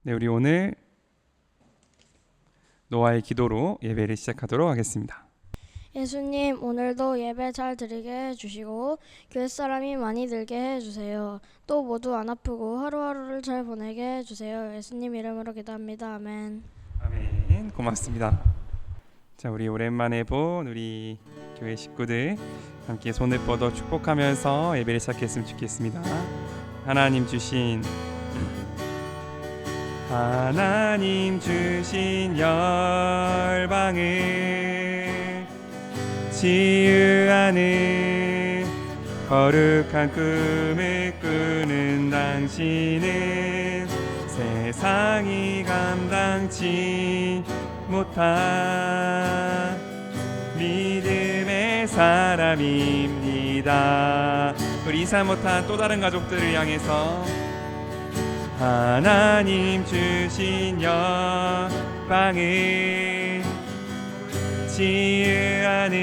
네, 우리 오늘 노아의 기도로 예배를 시작하도록 하겠습니다. 예수님, 오늘도 예배 잘 드리게 해주시고 교회 사람이 많이 들게 해주세요. 또 모두 안 아프고 하루하루를 잘 보내게 해주세요. 예수님 이름으로 기도합니다. 아멘. 아멘. 고맙습니다. 자, 우리 오랜만에 본 우리 교회 식구들 함께 손을 뻗어 축복하면서 예배를 시작했으면 좋겠습니다. 하나님 주신 열방을 치유하는 거룩한 꿈을 꾸는 당신은 세상이 감당치 못한 믿음의 사람입니다. 우리 이사 못한 또 다른 가족들을 향해서 하나님 주신 열방을 치유하는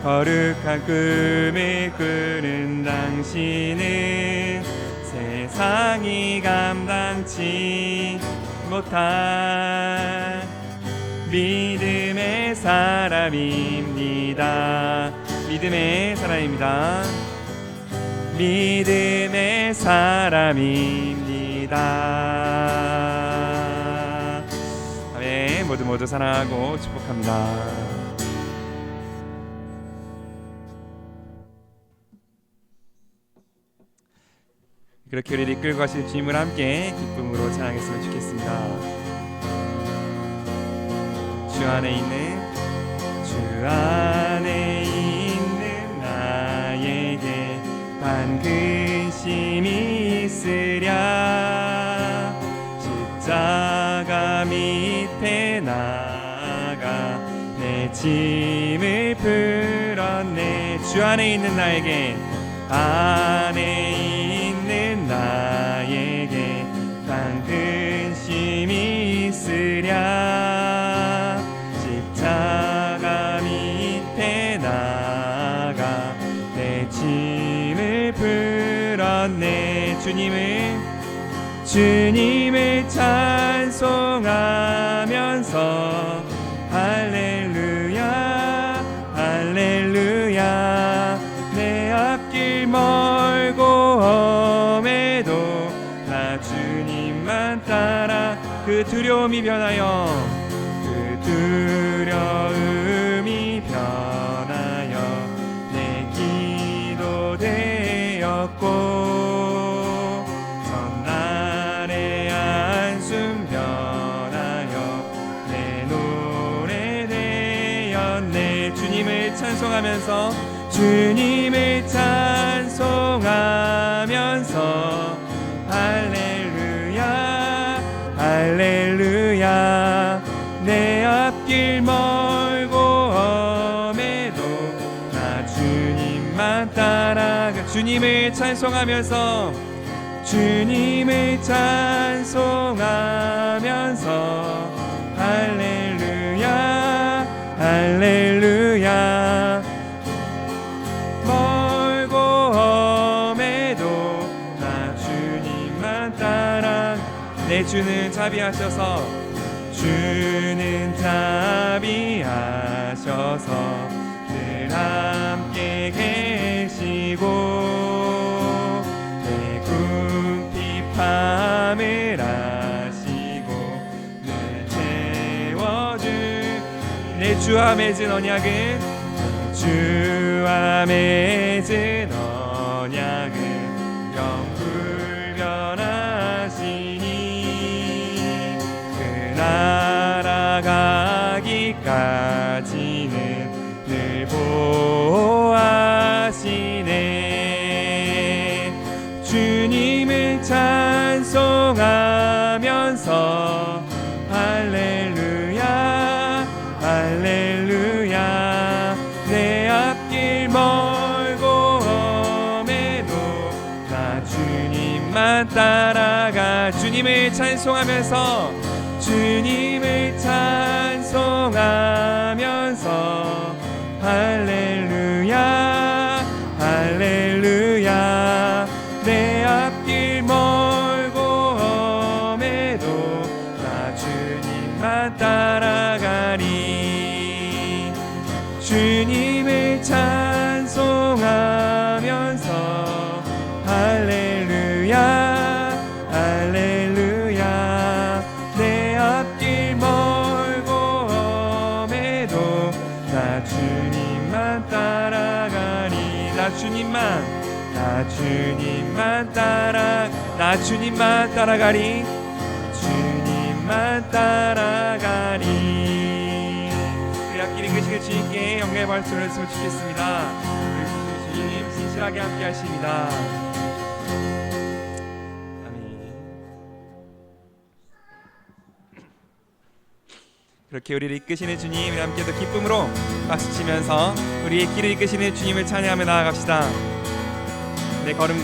거룩한 꿈을 꾸는 당신은 세상이 감당치 못한 믿음의 사람입니다. 믿음의 사람입니다. 믿음의 사람입니다. 아멘. 모두 사랑하고 축복합니다. 그렇게 우리를 이끌고 가실 주님을 함께 기쁨으로 찬양했으면 좋겠습니다. 주 안에 있는 나에게 반근심이 있으랴. 십자가 밑에 나가 내 짐을 풀었네. 주 안에 있는 나에게 반근심이 있으랴. 십자가 밑에 나가 내 짐을 풀었네. 주님을 찬송하면서 할렐루야 할렐루야. 내 앞길 멀고 험해도 나 주님만 따라. 그 두려움이 변하여 내 기도 되었고 전날의 한숨 변하여 내 노래 되었네. 주님을 찬송하면서 할렐루야 할렐루야. 내 앞길 멀고 험해도 나 주님만 따라가. 주님을 찬송하면서 할렐루야 할렐루야. 멀고 험해도 나 주님만 따라. 내 주는 자비하셔서 늘 함께 계시고 내 궁핍함을 아시고 늘 채워줄. 내 주와 맺은 언약은 영불변하시니 그 나라 가기까지는 늘 보호하시네. 주님을 찬송하면서 할렐루야 할렐루야. 내 앞길 멀고 험해도 나 주님만 따라가. 주님을 찬송하면서 할렐루야 할렐루야. 내 앞길 멀고 험해도 주님만 따라가리. 주님을 찬송하면서 할렐루야 할렐루야. 내 앞길 멀고 험해도 나 주님만 따라가리. 나 주님만 따라가리. 주님만 따라가리. 우리 앞길 이끄시길 주님께 영광의 발소를 했으면 좋겠습니다. 우리 주님 진실하게 함께 하십니다. 아멘. 그렇게 우리를 이끄시는 주님, 우리 함께도 기쁨으로 박수치면서 우리의 길을 이끄시는 주님을 찬양하며 나아갑시다. 내 걸음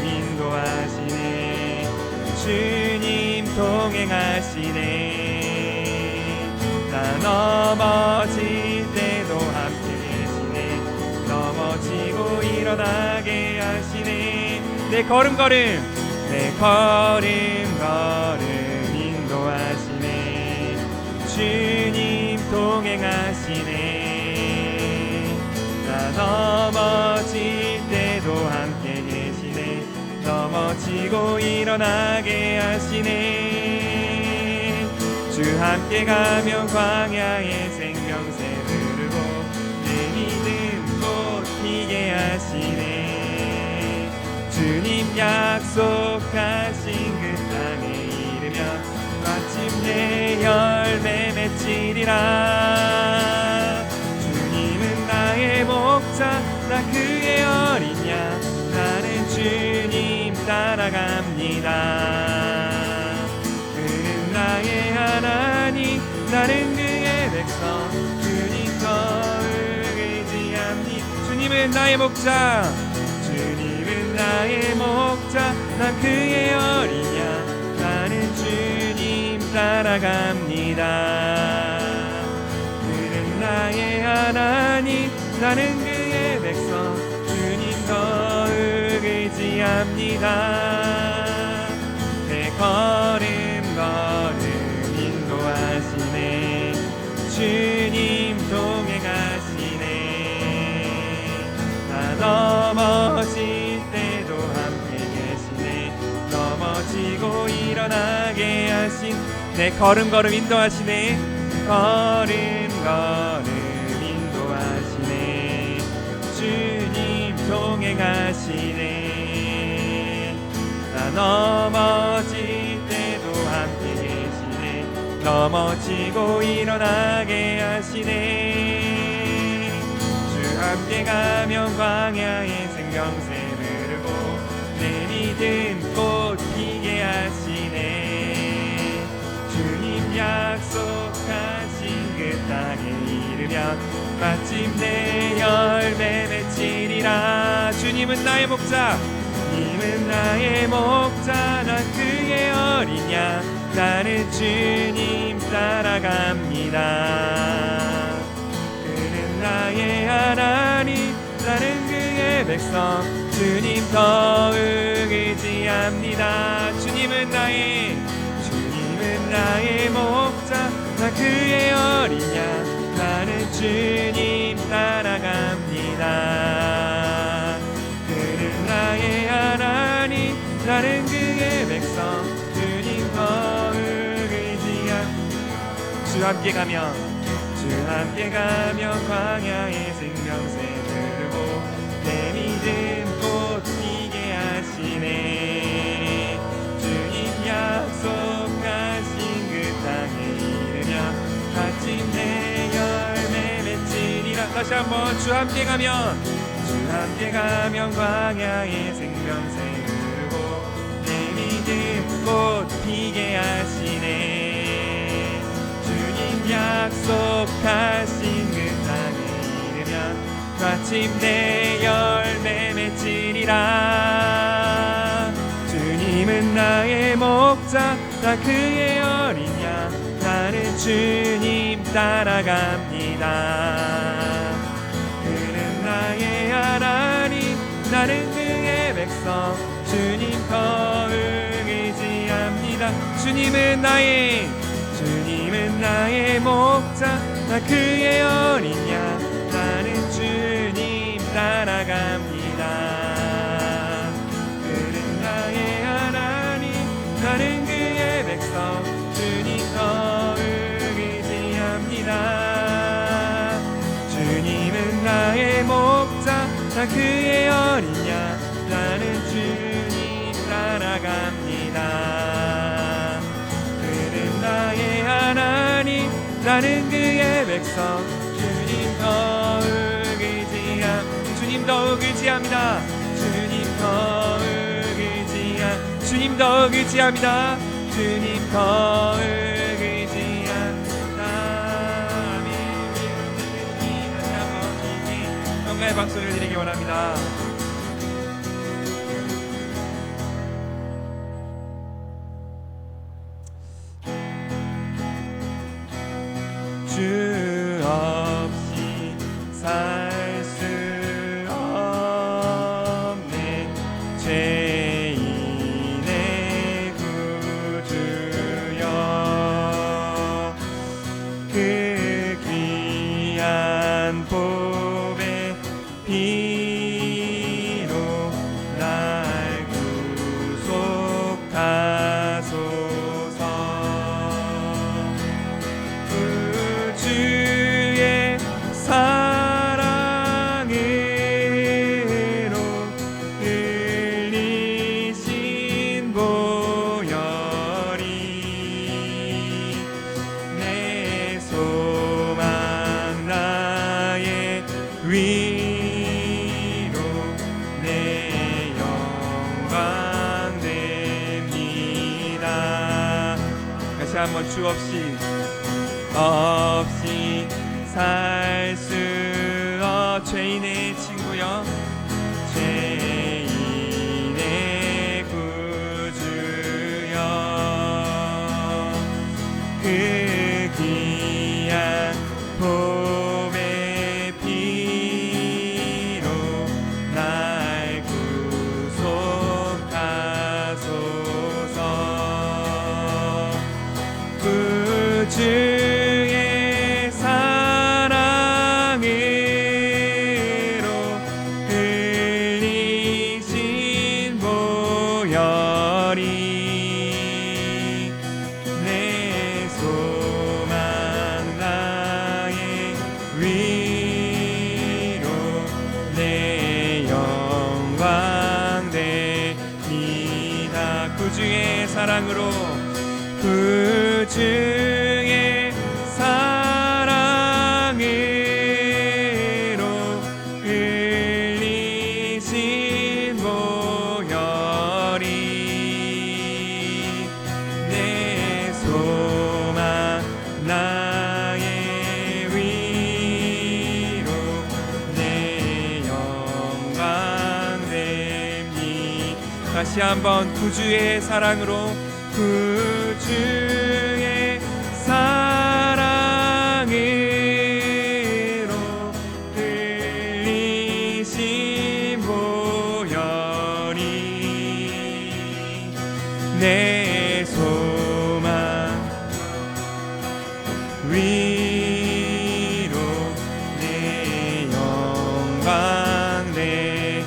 인도하시네. 주님 동행하시네. 나 넘어질 때도 함께 계시네. 넘어지고 일어나게 하시네. 내 걸음 인도하시네. 주님 동행하시네. 나 넘어질 때도 함께 계시네. 넘어지고 일어나게 하시네. 주 함께 가면 광야의 생명새 흐르고 내 믿음 꽃 피게 하시네. 주님 약속하신 그 땅에 이르면 마침내 열매 맺히리라. 주님은 나의 목자, 나 그의 어린 양. 나는 주님 따라갑니다. 그는 나의 하나님, 나는 그의 백성. 주님 더욱 의지합니다. 주님은 나의 목자, 주님은 나의 목자. 나 그의 어린 양. 나는 주님 따라갑니다. 그는 나의 하나님, 나는 그의 백성. 주님 더욱 의지합니다. 내 걸음 인도하시네. 주님 동행하시네. 나 넘어질 때도 함께 계시네. 넘어지고 일어나게 하신 내 걸음 인도하시네. 걸음 인도하시네. 주님 동행하시네. 나 넘어질 때도 함께 계시네. 넘어지고 일어나게 하시네. 주 함께 가면 광야의 생명새 흐르고 내 믿음 꽃 피게 하시네. 주님 약속하신 그 땅에 이르면 마침내 열매 맺히리라. 주님은 나의 목자, 주님은 나의 목자. 나 그의 어린 양. 나는 주님 따라갑니다. 그는 나의 하나님, 나는 그의 백성. 주님 더욱 의지합니다. 주님은 나의 목자. 나 그의 어린 양. 나는 주님 따라갑니다. 그는 나의 하나님, 나는 그의 백성. 주님 더욱 주 함께 가면 광야의 생명새 흐르고 내 믿음 꽃 피게 하시네. 주님 약속하신 그 땅에 이르면 마침내 열매 맺히리라. 다시 한번 주 함께 가면 광야의 생명새 흐르고 내 믿음 꽃 피게 하시네. 주님 약속하신 그 땅에 이르면 마침내 열매 맺히리라. 주님은 나의 목자, 나 그의 어린 양. 나는 주님 따라갑니다. 그는 나의 하나님, 나는 그의 백성. 주님 더욱 주님은 나의 목자 나 그의 어린 양 나는 주님 따라갑니다. 그는 나의 하나님 나는 그의 백성 주님 더욱 의지합니다. 주님은 나의 목자 나 그의 어린 양 나는 주님 따라갑니다. 그는 나의 하나님 나는 그의 백성 주님 더욱 의지합니다. 주님 더욱 의지합니다. 평가의 박수를 드리기 원합니다. 주 없이 살 수 없는 죄인의 구주여 그 귀한 보배 피로 날 구속하소서. 주의 사랑으로 흘리신 보혈이 내 소망 나의 위로 내 영광 됩니다. 다시 한번 주 없이 살 수 죄인의 친구여 죄인의 구주여 그 귀한 보배 피로 날 구속하소서. 주의 사랑으로 흘리신 보혈이 내 소망 나의 위로 내 영광 됩니다. 구주의 사랑으로 주의 사랑으로 흘리신 보혈이 내 소망 나의 위로 내 영광 됩니다. 다시 한번 구주의 사랑으로 주의 사랑으로 흘리신 보혈이 내 소망 위로 내 영광 돼.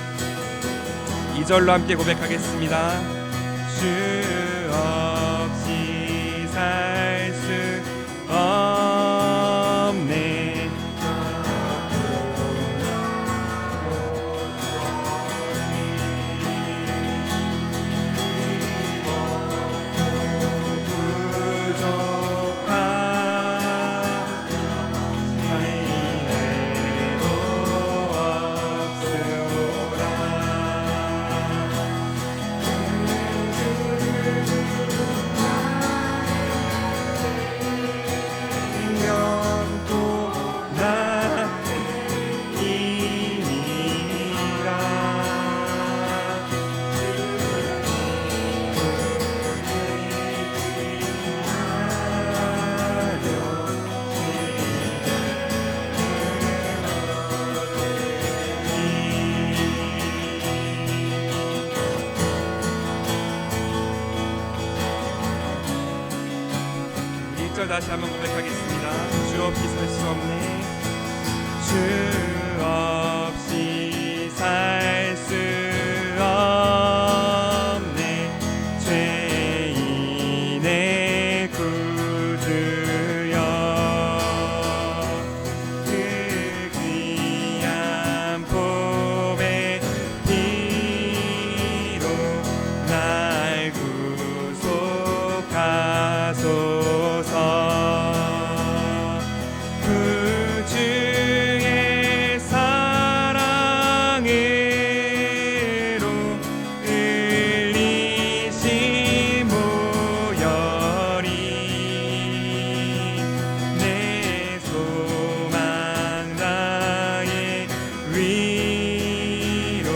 2절로 함께 고백하겠습니다. 주 없이 살 수 없네. 부족한 미래도 없으라. 다시 한번 고백하겠습니다. 주 없이 살 수 없네. 주 없이 살 수 없네. 죄인의 구주여, 그 귀한 보배 피로 날 구속하소서. 주의 사랑으로 흘리신 보혈이 내 소망 나의 위로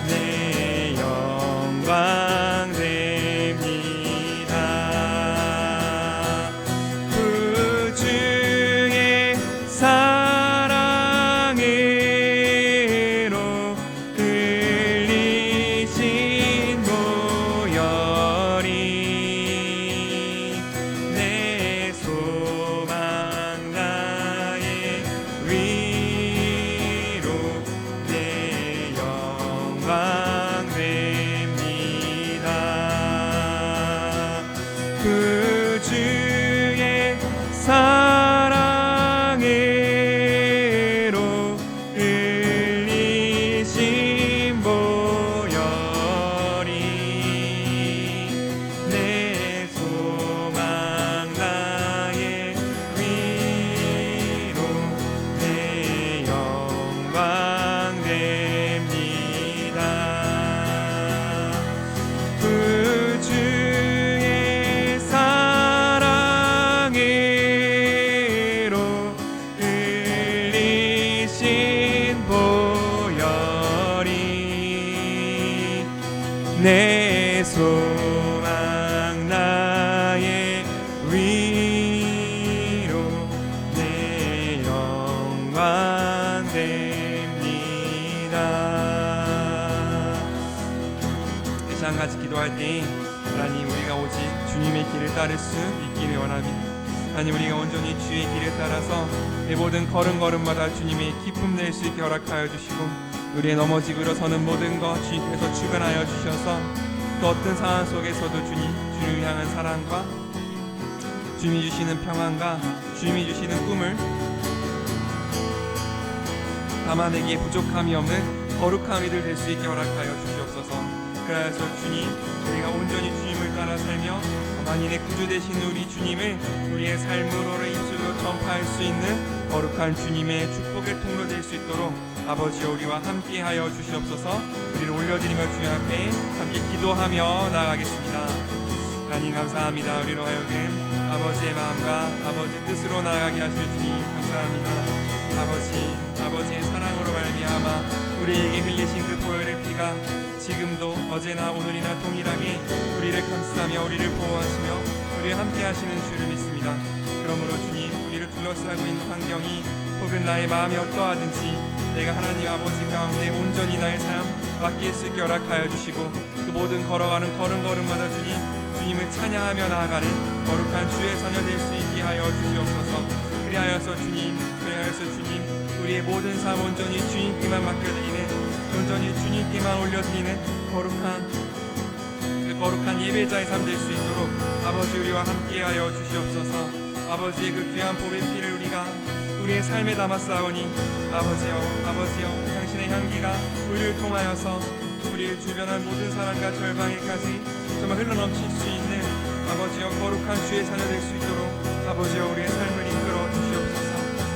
내 영광 됩니다. 주의 사랑으로 흘리신 보혈이 내 소망 나의 위로 내 영광 됩니다. 그 주의 사랑으로 흘리신 보혈이 내 소망 나의 위로 내 영광 됩니다. 그 주의 사랑으로 흘리신 보혈이 내 소망 나의 위로 내 영광 됩니다. 이 시간 같이 기도할 때 하나님, 우리가 오직 주님의 길을 따를 수 있기를 원합니다. 하나님, 우리가 온전히 주의 길을 따라서 내 모든 걸음걸음마다 주님의 기쁨 낼 수 있게 허락하여 주시고, 우리의 넘어지고 일어서는 모든 것 주님께서 주관하여 주셔서 그 어떤 상황 속에서도 주님을 향한 사랑과 주님이 주시는 평안과 주님이 주시는 꿈을 담아내기에 부족함이 없는 거룩한 이들 될 수 있게 허락하여 주시옵소서. 그래서 주님, 우리가 온전히 주님을 따라 살며 만인의 구주 되신 우리 주님을 우리의 삶으로 입술로 전파할 수 있는 거룩한 주님의 축복의 통로 될 수 있도록 아버지여 우리와 함께하여 주시옵소서. 우리를 올려드리며 주님 앞에 함께 기도하며 나아가겠습니다. 하나님 감사합니다. 우리로 하여금 아버지의 마음과 아버지 뜻으로 나아가게 하실 주님 감사합니다. 아버지의 사랑으로 말미암아 우리에게 흘리신 그 보혈의 피가 지금도 어제나 오늘이나 동일하게 우리를 감싸며 우리를 보호하시며 우리와 함께 하시는 주를 믿습니다. 그러므로 주님, 우리를 둘러싸고 있는 환경이 혹은 나의 마음이 어떠하든지 내가 하나님 아버지 가운데 온전히 나의 삶 맡길 수 있게 허락하여 주시고, 그 모든 걸어가는 걸음걸음마다 주님을 찬양하며 나아가는 거룩한 주의 자녀 될 수 있게 하여 주시옵소서. 그리하여서 주님, 우리의 모든 삶 온전히 주님께만 맡겨드리는, 온전히 주님께만 올려드리는 거룩한 예배자의 삶 될 수 있도록 아버지 우리와 함께하여 주시옵소서. 아버지의 그 귀한 보배 피를 우리가 우리의 삶에 담았사오니 아버지여 당신의 향기가 우리를 통하여서 우리의 주변한 모든 사랑과 절망에까지 정말 흘러넘칠 수 있는 아버지여 거룩한 주의 자녀 될 수 있도록 아버지여 우리의 삶을 이끌어 주시옵소서.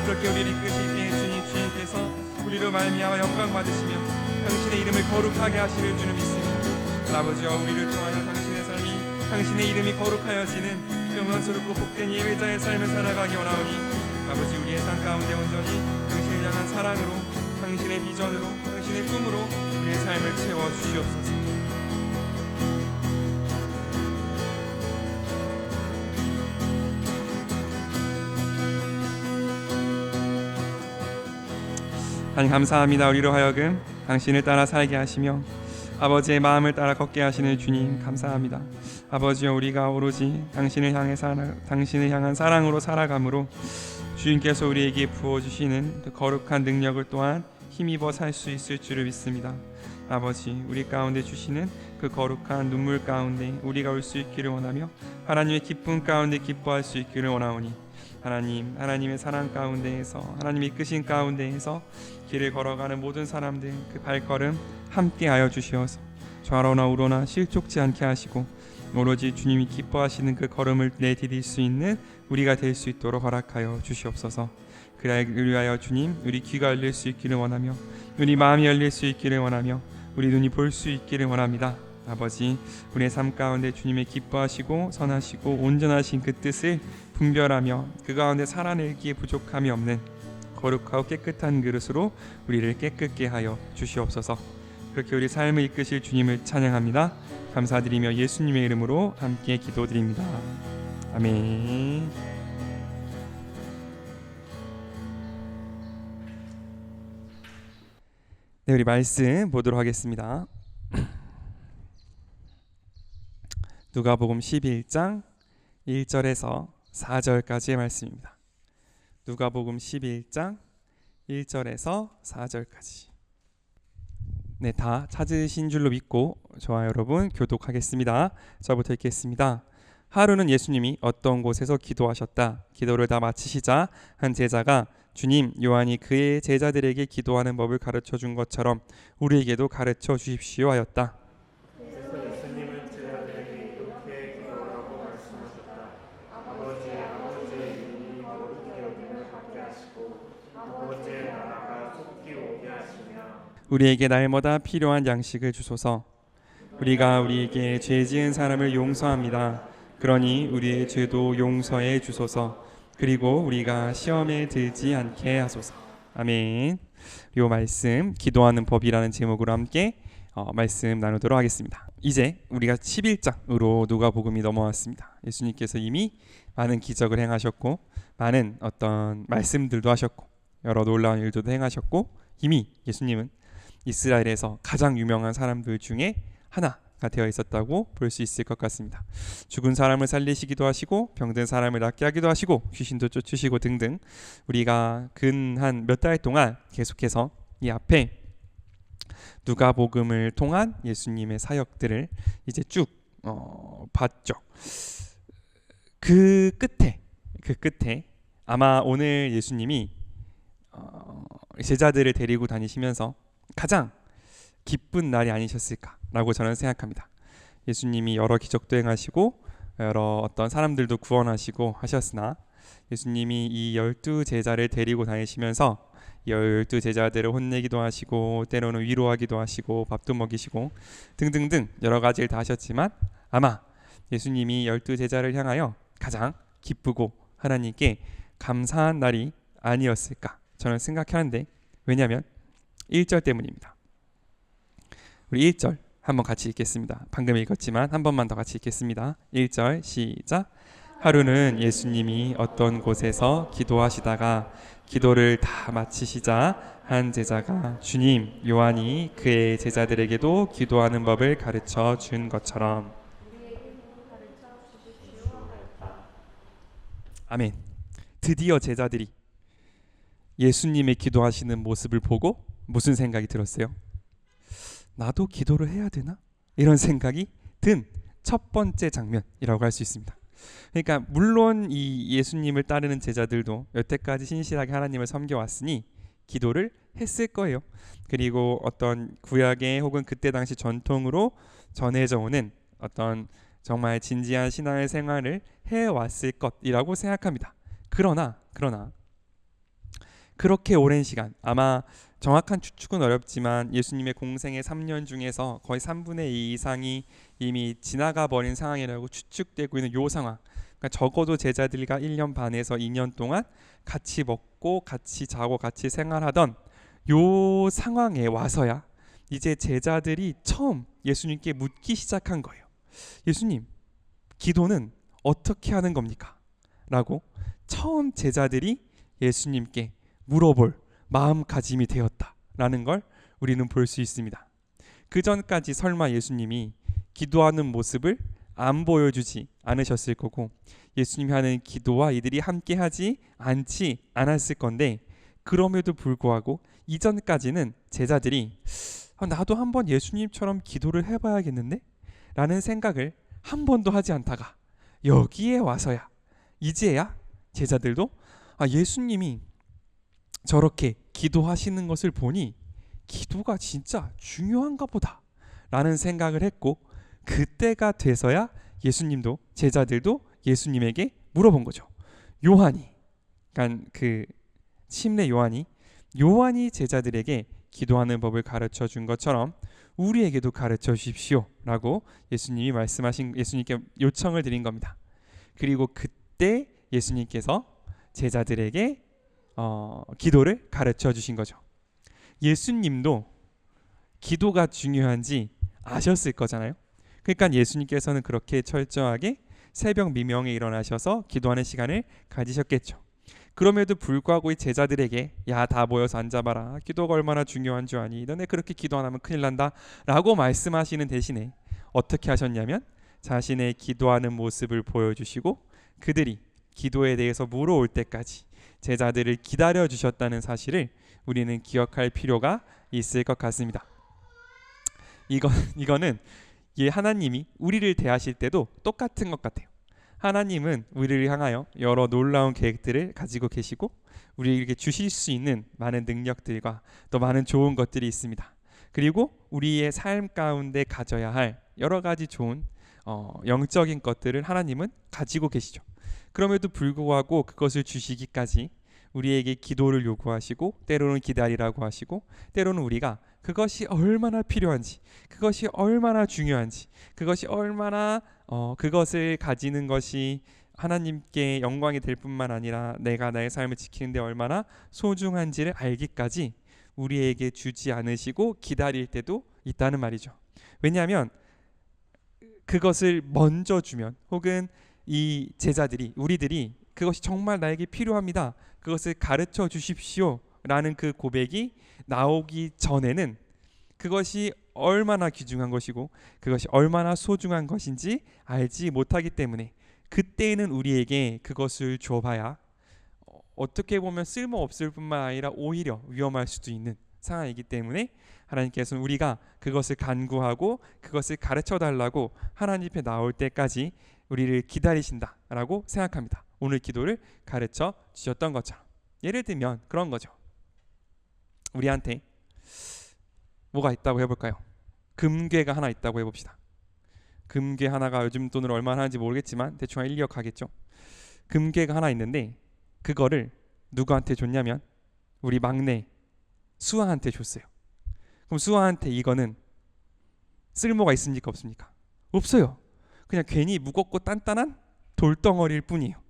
그렇게 우리를 이끄실 때에 주님께서 우리로 말미암아 영광 받으시며 당신의 이름을 거룩하게 하시는 줄을 믿습니다. 아버지여 우리를 통하여 당신의 삶이, 당신의 이름이 거룩하여지는 영광스럽고 복된 예배자의 삶을 살아가기 원하오니 아버지 우리의 삶 가운데 온전히 당신을 향한 사랑으로, 당신의 비전으로, 당신의 꿈으로 우리의 삶을 채워주시옵소서. 하나님 감사합니다. 우리로 하여금 당신을 따라 살게 하시며 아버지의 마음을 따라 걷게 하시는 주님 감사합니다. 아버지여, 우리가 오로지 당신을 향한 사랑으로 살아감으로 주님께서 우리에게 부어주시는 그 거룩한 능력을 또한 힘입어 살 수 있을 줄을 믿습니다. 아버지, 우리 가운데 주시는 그 거룩한 눈물 가운데 우리가 올 수 있기를 원하며 하나님의 기쁨 가운데 기뻐할 수 있기를 원하오니 하나님의 사랑 가운데에서 하나님의 이끄신 가운데에서 길을 걸어가는 모든 사람들 그 발걸음 함께하여 주시어서 좌로나 우로나 실족지 않게 하시고 오로지 주님이 기뻐하시는 그 걸음을 내디딜 수 있는 우리가 될 수 있도록 허락하여 주시옵소서. 그리하여 주님, 우리 귀가 열릴 수 있기를 원하며 우리 마음이 열릴 수 있기를 원하며 우리 눈이 볼 수 있기를 원합니다. 아버지, 우리의 삶 가운데 주님의 기뻐하시고 선하시고 온전하신 그 뜻을 분별하며 그 가운데 살아내기에 부족함이 없는 거룩하고 깨끗한 그릇으로 우리를 깨끗게 하여 주시옵소서. 그렇게 우리 삶을 이끄실 주님을 찬양합니다. 감사드리며 예수님의 이름으로 함께 기도드립니다. 아멘. 네, 우리 말씀 보도록 하겠습니다. 누가복음 11장 1절에서 4절까지의 말씀입니다. 누가복음 11장 1절에서 4절까지. 네, 다 찾으신 줄로 믿고 저와 여러분 교독하겠습니다. 저부터 읽겠습니다. 하루는 예수님이 어떤 곳에서 기도하셨다. 기도를 다 마치시자 한 제자가 주님, 요한이 그의 제자들에게 기도하는 법을 가르쳐 준 것처럼 우리에게도 가르쳐 주십시오 하였다. 그래서 예수님은 제자들에게 이렇게 기도하라고 말씀하셨다. 아버지의 이름이 거룩히 여김을 받게 하시고 아버지의 나라가 속히 오게 하시며 우리에게 날마다 필요한 양식을 주소서. 우리가 우리에게 죄 지은 사람을 용서합니다. 그러니 우리의 죄도 용서해 주소서. 그리고 우리가 시험에 들지 않게 하소서. 아멘. 이 말씀 기도하는 법이라는 제목으로 함께 말씀 나누도록 하겠습니다. 이제 우리가 11장으로 누가복음이 넘어왔습니다. 예수님께서 이미 많은 기적을 행하셨고 많은 어떤 말씀들도 하셨고 여러 놀라운 일도 행하셨고 이미 예수님은 이스라엘에서 가장 유명한 사람들 중에 하나가 되어 있었다고 볼 수 있을 것 같습니다. 죽은 사람을 살리시기도 하시고 병든 사람을 낫게 하기도 하시고 귀신도 쫓으시고 등등 우리가 근 한 몇 달 동안 계속해서 이 앞에 누가복음을 통한 예수님의 사역들을 이제 쭉 봤죠. 그 끝에 아마 오늘 예수님이 제자들을 데리고 다니시면서 가장 기쁜 날이 아니셨을까라고 저는 생각합니다. 예수님이 여러 기적도 행하시고 여러 어떤 사람들도 구원하시고 하셨으나 예수님이 이 12제자를 데리고 다니시면서 12제자들을 혼내기도 하시고 때로는 위로하기도 하시고 밥도 먹이시고 등등등 여러 가지를 다 하셨지만 아마 예수님이 12제자를 향하여 가장 기쁘고 하나님께 감사한 날이 아니었을까 저는 생각하는데 왜냐하면 1절 때문입니다. 우리 1절 한번 같이 읽겠습니다. 방금 읽었지만 한 번만 더 같이 읽겠습니다. 1절 시작. 하루는 예수님이 어떤 곳에서 기도하시다가 기도를 다 마치시자 한 제자가 주님, 요한이 그의 제자들에게도 기도하는 법을 가르쳐 준 것처럼 아멘. 드디어 제자들이 예수님의 기도하시는 모습을 보고 무슨 생각이 들었어요? 나도 기도를 해야 되나? 이런 생각이 든 첫 번째 장면이라고 할 수 있습니다. 그러니까 물론 이 예수님을 따르는 제자들도 여태까지 신실하게 하나님을 섬겨왔으니 기도를 했을 거예요. 그리고 어떤 구약의 혹은 그때 당시 전통으로 전해져 오는 어떤 정말 진지한 신앙의 생활을 해왔을 것이라고 생각합니다. 그러나 그렇게 오랜 시간 아마 정확한 추측은 어렵지만 예수님의 공생의 3년 중에서 거의 3분의 2 이상이 이미 지나가 버린 상황이라고 추측되고 있는 요 상황, 그러니까 적어도 제자들과 1년 반에서 2년 동안 같이 먹고 같이 자고 같이 생활하던 요 상황에 와서야 이제 제자들이 처음 예수님께 묻기 시작한 거예요. 예수님, 기도는 어떻게 하는 겁니까? 라고 처음 제자들이 예수님께 물어볼 마음가짐이 되었다라는 걸 우리는 볼 수 있습니다. 그 전까지 설마 예수님이 기도하는 모습을 안 보여주지 않으셨을 거고 예수님이 하는 기도와 이들이 함께 하지 않았을 건데 그럼에도 불구하고 이전까지는 제자들이 나도 한번 예수님처럼 기도를 해봐야겠는데? 라는 생각을 한 번도 하지 않다가 여기에 와서야 이제야 제자들도 예수님이 저렇게 기도하시는 것을 보니 기도가 진짜 중요한가 보다 라는 생각을 했고 그때가 돼서야 예수님도 제자들도 예수님에게 물어본 거죠. 요한이 그러니까 그 침례 요한이 제자들에게 기도하는 법을 가르쳐 준 것처럼 우리에게도 가르쳐 주십시오 라고 예수님께 요청을 드린 겁니다. 그리고 그때 예수님께서 제자들에게 기도를 가르쳐 주신 거죠. 예수님도 기도가 중요한지 아셨을 거잖아요. 그러니까 예수님께서는 그렇게 철저하게 새벽 미명에 일어나셔서 기도하는 시간을 가지셨겠죠. 그럼에도 불구하고 이 제자들에게 다 모여서 앉아봐라. 기도가 얼마나 중요한 줄 아니? 너네 그렇게 기도 안 하면 큰일 난다 라고 말씀하시는 대신에 어떻게 하셨냐면 자신의 기도하는 모습을 보여주시고 그들이 기도에 대해서 물어올 때까지 제자들을 기다려 주셨다는 사실을 우리는 기억할 필요가 있을 것 같습니다. 이거는 하나님이 우리를 대하실 때도 똑같은 것 같아요. 하나님은 우리를 향하여 여러 놀라운 계획들을 가지고 계시고 우리에게 주실 수 있는 많은 능력들과 또 많은 좋은 것들이 있습니다. 그리고 우리의 삶 가운데 가져야 할 여러 가지 좋은 영적인 것들을 하나님은 가지고 계시죠. 그럼에도 불구하고 그것을 주시기까지 우리에게 기도를 요구하시고 때로는 기다리라고 하시고 때로는 우리가 그것이 얼마나 필요한지 그것이 얼마나 중요한지 그것이 얼마나 그것을 가지는 것이 하나님께 영광이 될 뿐만 아니라 내가 나의 삶을 지키는데 얼마나 소중한지를 알기까지 우리에게 주지 않으시고 기다릴 때도 있다는 말이죠. 왜냐하면 그것을 먼저 주면 혹은 이 제자들이 우리들이 그것이 정말 나에게 필요합니다. 그것을 가르쳐 주십시오 라는 그 고백이 나오기 전에는 그것이 얼마나 귀중한 것이고 그것이 얼마나 소중한 것인지 알지 못하기 때문에 그때에는 우리에게 그것을 줘봐야 어떻게 보면 쓸모없을 뿐만 아니라 오히려 위험할 수도 있는 상황이기 때문에 하나님께서는 우리가 그것을 간구하고 그것을 가르쳐 달라고 하나님 앞에 나올 때까지 우리를 기다리신다라고 생각합니다. 오늘 기도를 가르쳐 주셨던 것처럼 예를 들면 그런 거죠. 우리한테 뭐가 있다고 해볼까요? 금괴가 하나 있다고 해봅시다. 금괴 하나가 요즘 돈을 얼마나 하는지 모르겠지만 대충 한 1억 하겠죠. 금괴가 하나 있는데 그거를 누구한테 줬냐면 우리 막내 수아한테 줬어요. 그럼 수아한테 이거는 쓸모가 있습니까 없습니까? 없어요. 그냥 괜히 무겁고 단단한 돌덩어리일 뿐이에요.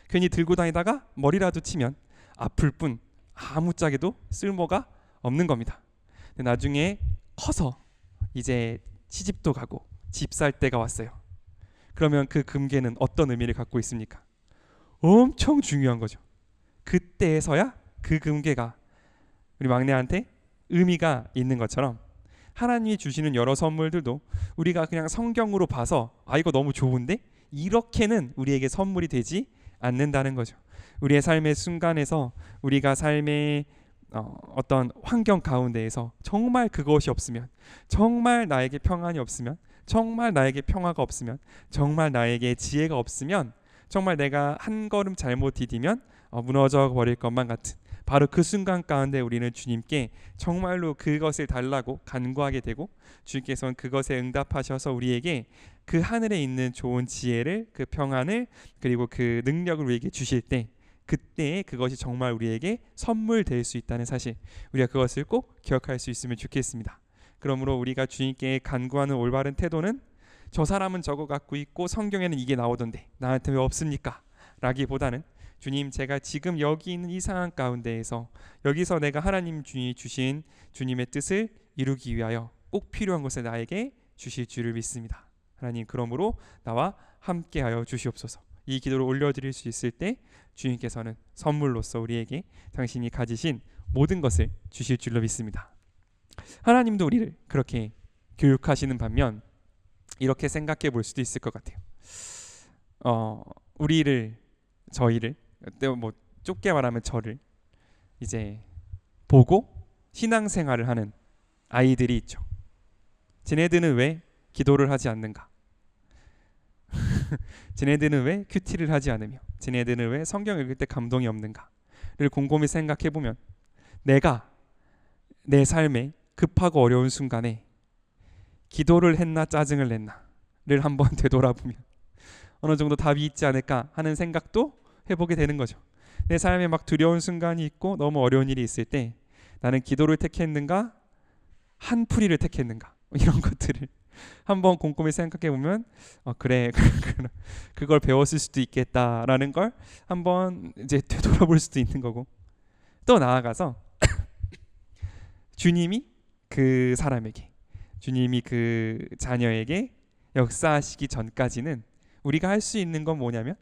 괜히 들고 다니다가 머리라도 치면 아플 뿐 아무짝에도 쓸모가 없는 겁니다. 근데 나중에 커서 이제 시집도 가고 집 살 때가 왔어요. 그러면 그 금괴는 어떤 의미를 갖고 있습니까? 엄청 중요한 거죠. 그때에서야 그 금괴가 우리 막내한테 의미가 있는 것처럼 하나님이 주시는 여러 선물들도 우리가 그냥 성경으로 봐서 이거 너무 좋은데 이렇게는 우리에게 선물이 되지 않는다는 거죠. 우리의 삶의 순간에서 우리가 삶의 어떤 환경 가운데에서 정말 그것이 없으면 정말 나에게 평안이 없으면 정말 나에게 평화가 없으면 정말 나에게 지혜가 없으면 정말 내가 한 걸음 잘못 디디면 무너져 버릴 것만 같은 바로 그 순간 가운데 우리는 주님께 정말로 그것을 달라고 간구하게 되고 주님께서는 그것에 응답하셔서 우리에게 그 하늘에 있는 좋은 지혜를 그 평안을 그리고 그 능력을 우리에게 주실 때 그때 그것이 정말 우리에게 선물 될 수 있다는 사실 우리가 그것을 꼭 기억할 수 있으면 좋겠습니다. 그러므로 우리가 주님께 간구하는 올바른 태도는 저 사람은 저거 갖고 있고 성경에는 이게 나오던데 나한테 왜 없습니까? 라기보다는 주님 제가 지금 여기 있는 이 상황 가운데에서 여기서 내가 하나님 주님이 주신 주님의 뜻을 이루기 위하여 꼭 필요한 것을 나에게 주실 줄을 믿습니다. 하나님 그러므로 나와 함께하여 주시옵소서. 이 기도를 올려드릴 수 있을 때 주님께서는 선물로서 우리에게 당신이 가지신 모든 것을 주실 줄로 믿습니다. 하나님도 우리를 그렇게 교육하시는 반면 이렇게 생각해 볼 수도 있을 것 같아요. 저희를 뭐 좁게 말하면 저를 이제 보고 신앙생활을 하는 아이들이 있죠. 쟤네들은 왜 기도를 하지 않는가? 쟤네들은 왜 큐티를 하지 않으며, 쟤네들은 왜 성경 읽을 때 감동이 없는가를 곰곰이 생각해 보면 내가 내 삶에 급하고 어려운 순간에 기도를 했나 짜증을 냈나를 한번 되돌아보면 어느 정도 답이 있지 않을까 하는 생각도 해보게 되는 거죠. 내 삶에 막 두려운 순간이 있고 너무 어려운 일이 있을 때 나는 기도를 택했는가 한풀이를 택했는가 이런 것들을 한번 곰곰이 생각해 보면 그래 그걸 배웠을 수도 있겠다라는 걸 한번 이제 되돌아볼 수도 있는 거고, 또 나아가서 주님이 그 사람에게, 주님이 그 자녀에게 역사하시기 전까지는 우리가 할 수 있는 건 뭐냐면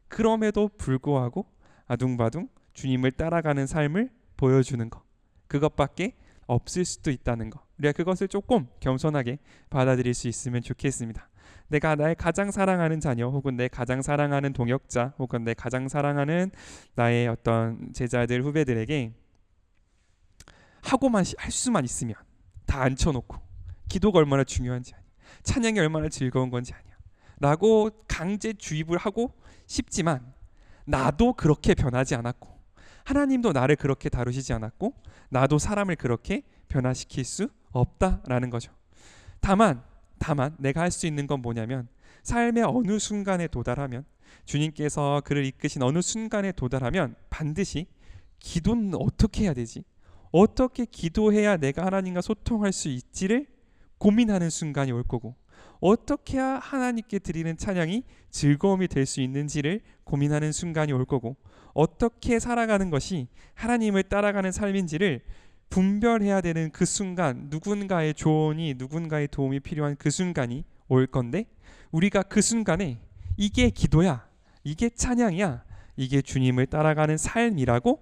그럼에도 불구하고 아둥바둥 주님을 따라가는 삶을 보여주는 것, 그것밖에 없을 수도 있다는 것, 우리가 그것을 조금 겸손하게 받아들일 수 있으면 좋겠습니다. 내가 나의 가장 사랑하는 자녀, 혹은 내 가장 사랑하는 동역자, 혹은 내 가장 사랑하는 나의 어떤 제자들, 후배들에게 하고만 할 수만 있으면 다 앉혀놓고 기도가 얼마나 중요한지 아니야, 찬양이 얼마나 즐거운 건지 아니야 라고 강제 주입을 하고 싶지만, 나도 그렇게 변하지 않았고 하나님도 나를 그렇게 다루시지 않았고 나도 사람을 그렇게 변화시킬 수 없다라는 거죠. 다만 내가 할 수 있는 건 뭐냐면, 삶의 어느 순간에 도달하면, 주님께서 그를 이끄신 어느 순간에 도달하면 반드시 기도는 어떻게 해야 되지? 어떻게 기도해야 내가 하나님과 소통할 수 있지를 고민하는 순간이 올 거고, 어떻게 해야 하나님께 드리는 찬양이 즐거움이 될 수 있는지를 고민하는 순간이 올 거고, 어떻게 살아가는 것이 하나님을 따라가는 삶인지를 분별해야 되는 그 순간, 누군가의 조언이, 누군가의 도움이 필요한 그 순간이 올 건데, 우리가 그 순간에 이게 기도야, 이게 찬양이야, 이게 주님을 따라가는 삶이라고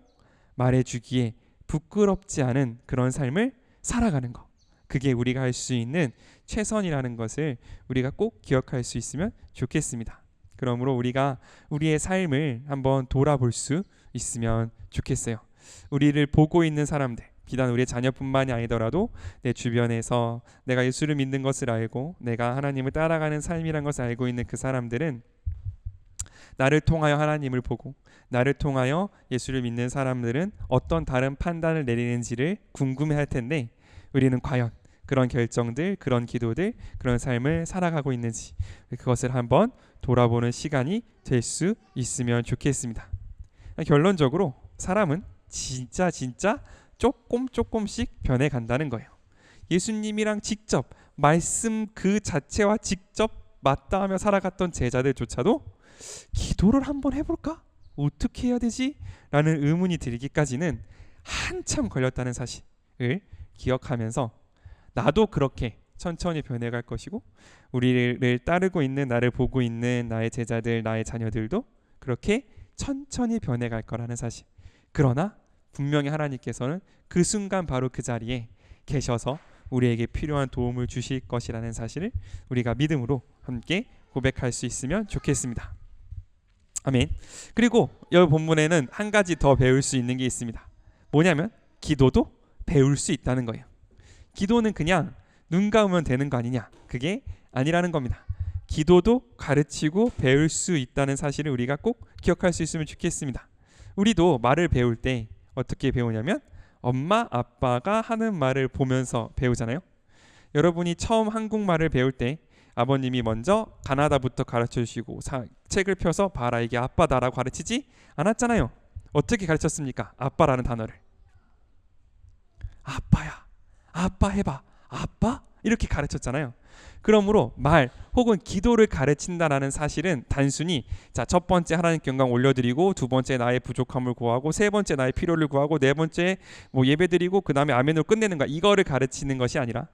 말해주기에 부끄럽지 않은 그런 삶을 살아가는 것, 그게 우리가 할 수 있는 최선이라는 것을 우리가 꼭 기억할 수 있으면 좋겠습니다. 그러므로 우리가 우리의 삶을 한번 돌아볼 수 있으면 좋겠어요. 우리를 보고 있는 사람들, 비단 우리의 자녀뿐만이 아니더라도 내 주변에서 내가 예수를 믿는 것을 알고 내가 하나님을 따라가는 삶이란 것을 알고 있는 그 사람들은 나를 통하여 하나님을 보고, 나를 통하여 예수를 믿는 사람들은 어떤 다른 판단을 내리는지를 궁금해할 텐데, 우리는 과연 그런 결정들, 그런 기도들, 그런 삶을 살아가고 있는지 그것을 한번 돌아보는 시간이 될 수 있으면 좋겠습니다. 결론적으로 사람은 진짜 조금씩 변해간다는 거예요. 예수님이랑 직접 말씀 그 자체와 직접 맞닿으며 살아갔던 제자들조차도 기도를 한번 해볼까? 어떻게 해야 되지? 라는 의문이 들기까지는 한참 걸렸다는 사실을 기억하면서, 나도 그렇게 천천히 변해갈 것이고 우리를 따르고 있는, 나를 보고 있는 나의 제자들, 나의 자녀들도 그렇게 천천히 변해갈 거라는 사실. 그러나 분명히 하나님께서는 그 순간 바로 그 자리에 계셔서 우리에게 필요한 도움을 주실 것이라는 사실을 우리가 믿음으로 함께 고백할 수 있으면 좋겠습니다. 아멘. 그리고 이 본문에는 한 가지 더 배울 수 있는 게 있습니다. 뭐냐면 기도도 배울 수 있다는 거예요. 기도는 그냥 눈 감으면 되는 거 아니냐, 그게 아니라는 겁니다. 기도도 가르치고 배울 수 있다는 사실을 우리가 꼭 기억할 수 있으면 좋겠습니다. 우리도 말을 배울 때 어떻게 배우냐면 엄마 아빠가 하는 말을 보면서 배우잖아요. 여러분이 처음 한국말을 배울 때 아버님이 먼저 가나다부터 가르쳐 주시고 책을 펴서 봐라, 이게 아빠다라고 가르치지 않았잖아요. 어떻게 가르쳤습니까? 아빠라는 단어를. 아빠야, 아빠 해봐, 아빠? 이렇게 가르쳤잖아요. 그러므로 말 혹은 기도를 가르친다라는 사실은 단순히 첫 번째 하나님께 영광 올려드리고, 두 번째 나의 부족함을 구하고, 세 번째 나의 필요를 구하고, 네 번째 예배드리고, 그 다음에 아멘으로 끝내는 거, 이거를 가르치는 것이 아니라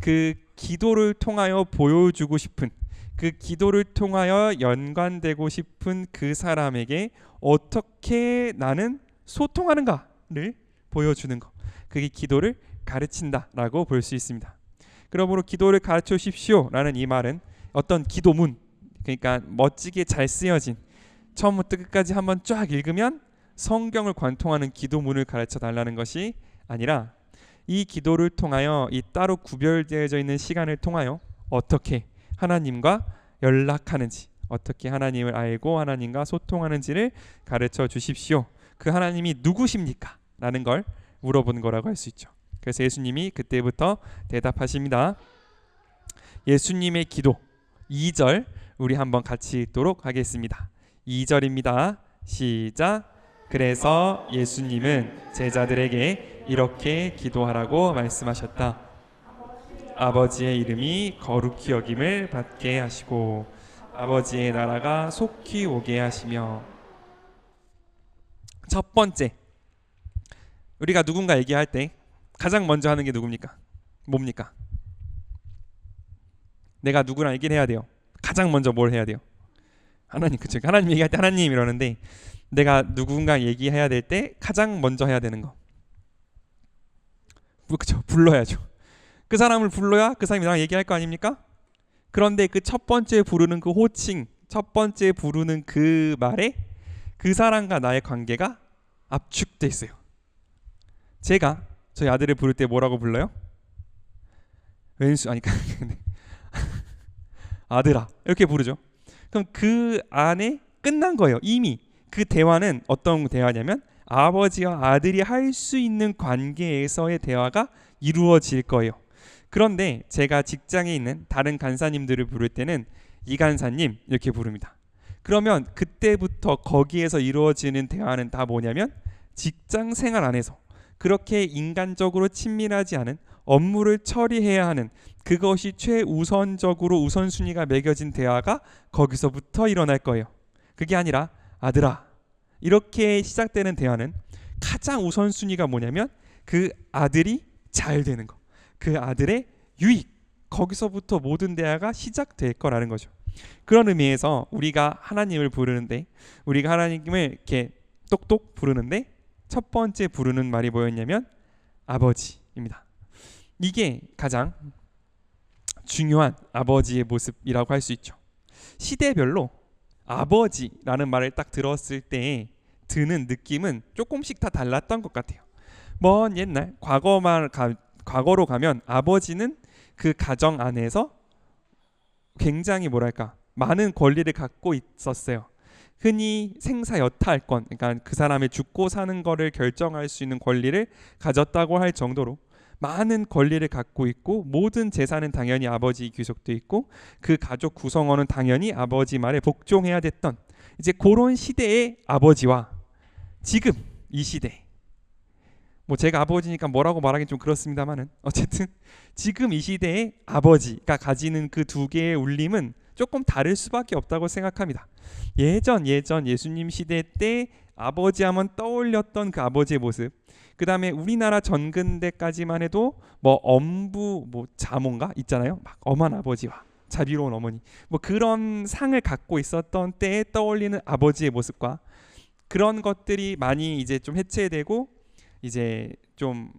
그 기도를 통하여 보여주고 싶은, 그 기도를 통하여 연관되고 싶은 그 사람에게 어떻게 나는 소통하는가를 보여주는 것, 그게 기도를 가르친다라고 볼 수 있습니다. 그러므로 기도를 가르쳐 주십시오라는 이 말은 어떤 기도문, 그러니까 멋지게 잘 쓰여진 처음부터 끝까지 한번 쫙 읽으면 성경을 관통하는 기도문을 가르쳐 달라는 것이 아니라 이 기도를 통하여 이 따로 구별되어져 있는 시간을 통하여 어떻게 하나님과 연락하는지, 어떻게 하나님을 알고 하나님과 소통하는지를 가르쳐 주십시오. 그 하나님이 누구십니까? 라는 걸 물어본 거라고 할 수 있죠. 그래서 예수님이 그때부터 대답하십니다. 예수님의 기도 2절 우리 한번 같이 읽도록 하겠습니다. 2절입니다. 시작. 그래서 예수님은 제자들에게 이렇게 기도하라고 말씀하셨다. 아버지의 이름이 거룩히 여김을 받게 하시고 아버지의 나라가 속히 오게 하시며. 첫 번째, 우리가 누군가 얘기할 때 가장 먼저 하는 게 누굽니까? 뭡니까? 내가 누구랑 얘기를 해야 돼요. 가장 먼저 뭘 해야 돼요? 하나님, 그쵸? 하나님 얘기할 때 하나님 이러는데 내가 누군가 얘기해야 될 때 가장 먼저 해야 되는 거, 그쵸? 불러야죠. 그 사람을 불러야 그 사람이 나랑 얘기할 거 아닙니까? 그런데 그 첫 번째 부르는 그 호칭, 첫 번째 부르는 그 말에 그 사람과 나의 관계가 압축돼 있어요. 제가 저희 아들을 부를 때 뭐라고 불러요? 왼수 아니 아들아 이렇게 부르죠. 그럼 그 안에 끝난 거예요. 이미 그 대화는 어떤 대화냐면 아버지와 아들이 할 수 있는 관계에서의 대화가 이루어질 거예요. 그런데 제가 직장에 있는 다른 간사님들을 부를 때는 이 간사님 이렇게 부릅니다. 그러면 그때부터 거기에서 이루어지는 대화는 다 뭐냐면 직장 생활 안에서 그렇게 인간적으로 친밀하지 않은 업무를 처리해야 하는 그것이 최우선적으로 우선순위가 매겨진 대화가 거기서부터 일어날 거예요. 그게 아니라 아들아 이렇게 시작되는 대화는 가장 우선순위가 뭐냐면 그 아들이 잘 되는 거, 그 아들의 유익, 거기서부터 모든 대화가 시작될 거라는 거죠. 그런 의미에서 우리가 하나님을 부르는데, 우리가 하나님을 이렇게 똑똑 부르는데 첫 번째 부르는 말이 뭐였냐면 아버지입니다. 이게 가장 중요한 아버지의 모습이라고 할 수 있죠. 시대별로 아버지라는 말을 딱 들었을 때 드는 느낌은 조금씩 다 달랐던 것 같아요. 먼 옛날 과거로 가면 아버지는 그 가정 안에서 굉장히 뭐랄까 많은 권리를 갖고 있었어요. 흔히 생사여탈권, 그러니까 그 사람의 죽고 사는 거를 결정할 수 있는 권리를 가졌다고 할 정도로 많은 권리를 갖고 있고 모든 재산은 당연히 아버지 귀속돼 있고 그 가족 구성원은 당연히 아버지 말에 복종해야 됐던 이제 그런 시대의 아버지와 지금 이 시대, 뭐 제가 아버지니까 뭐라고 말하긴 좀 그렇습니다만은 어쨌든 지금 이 시대의 아버지가 가지는 그 두 개의 울림은 조금 다를 수밖에 없다고 생각합니다. 예전 예수님 시대 때 아버지 하면 떠올렸던 그 아버지의 모습, 그 다음에 우리나라 전근대까지만 해도 뭐 엄부 뭐 자몽가 있잖아요. 막 엄한 아버지와 자비로운 어머니, 뭐 그런 상을 갖고 있었던 때에 떠올리는 아버지의 모습과 그런 것들이 많이 이제 좀 해체되고 이제 좀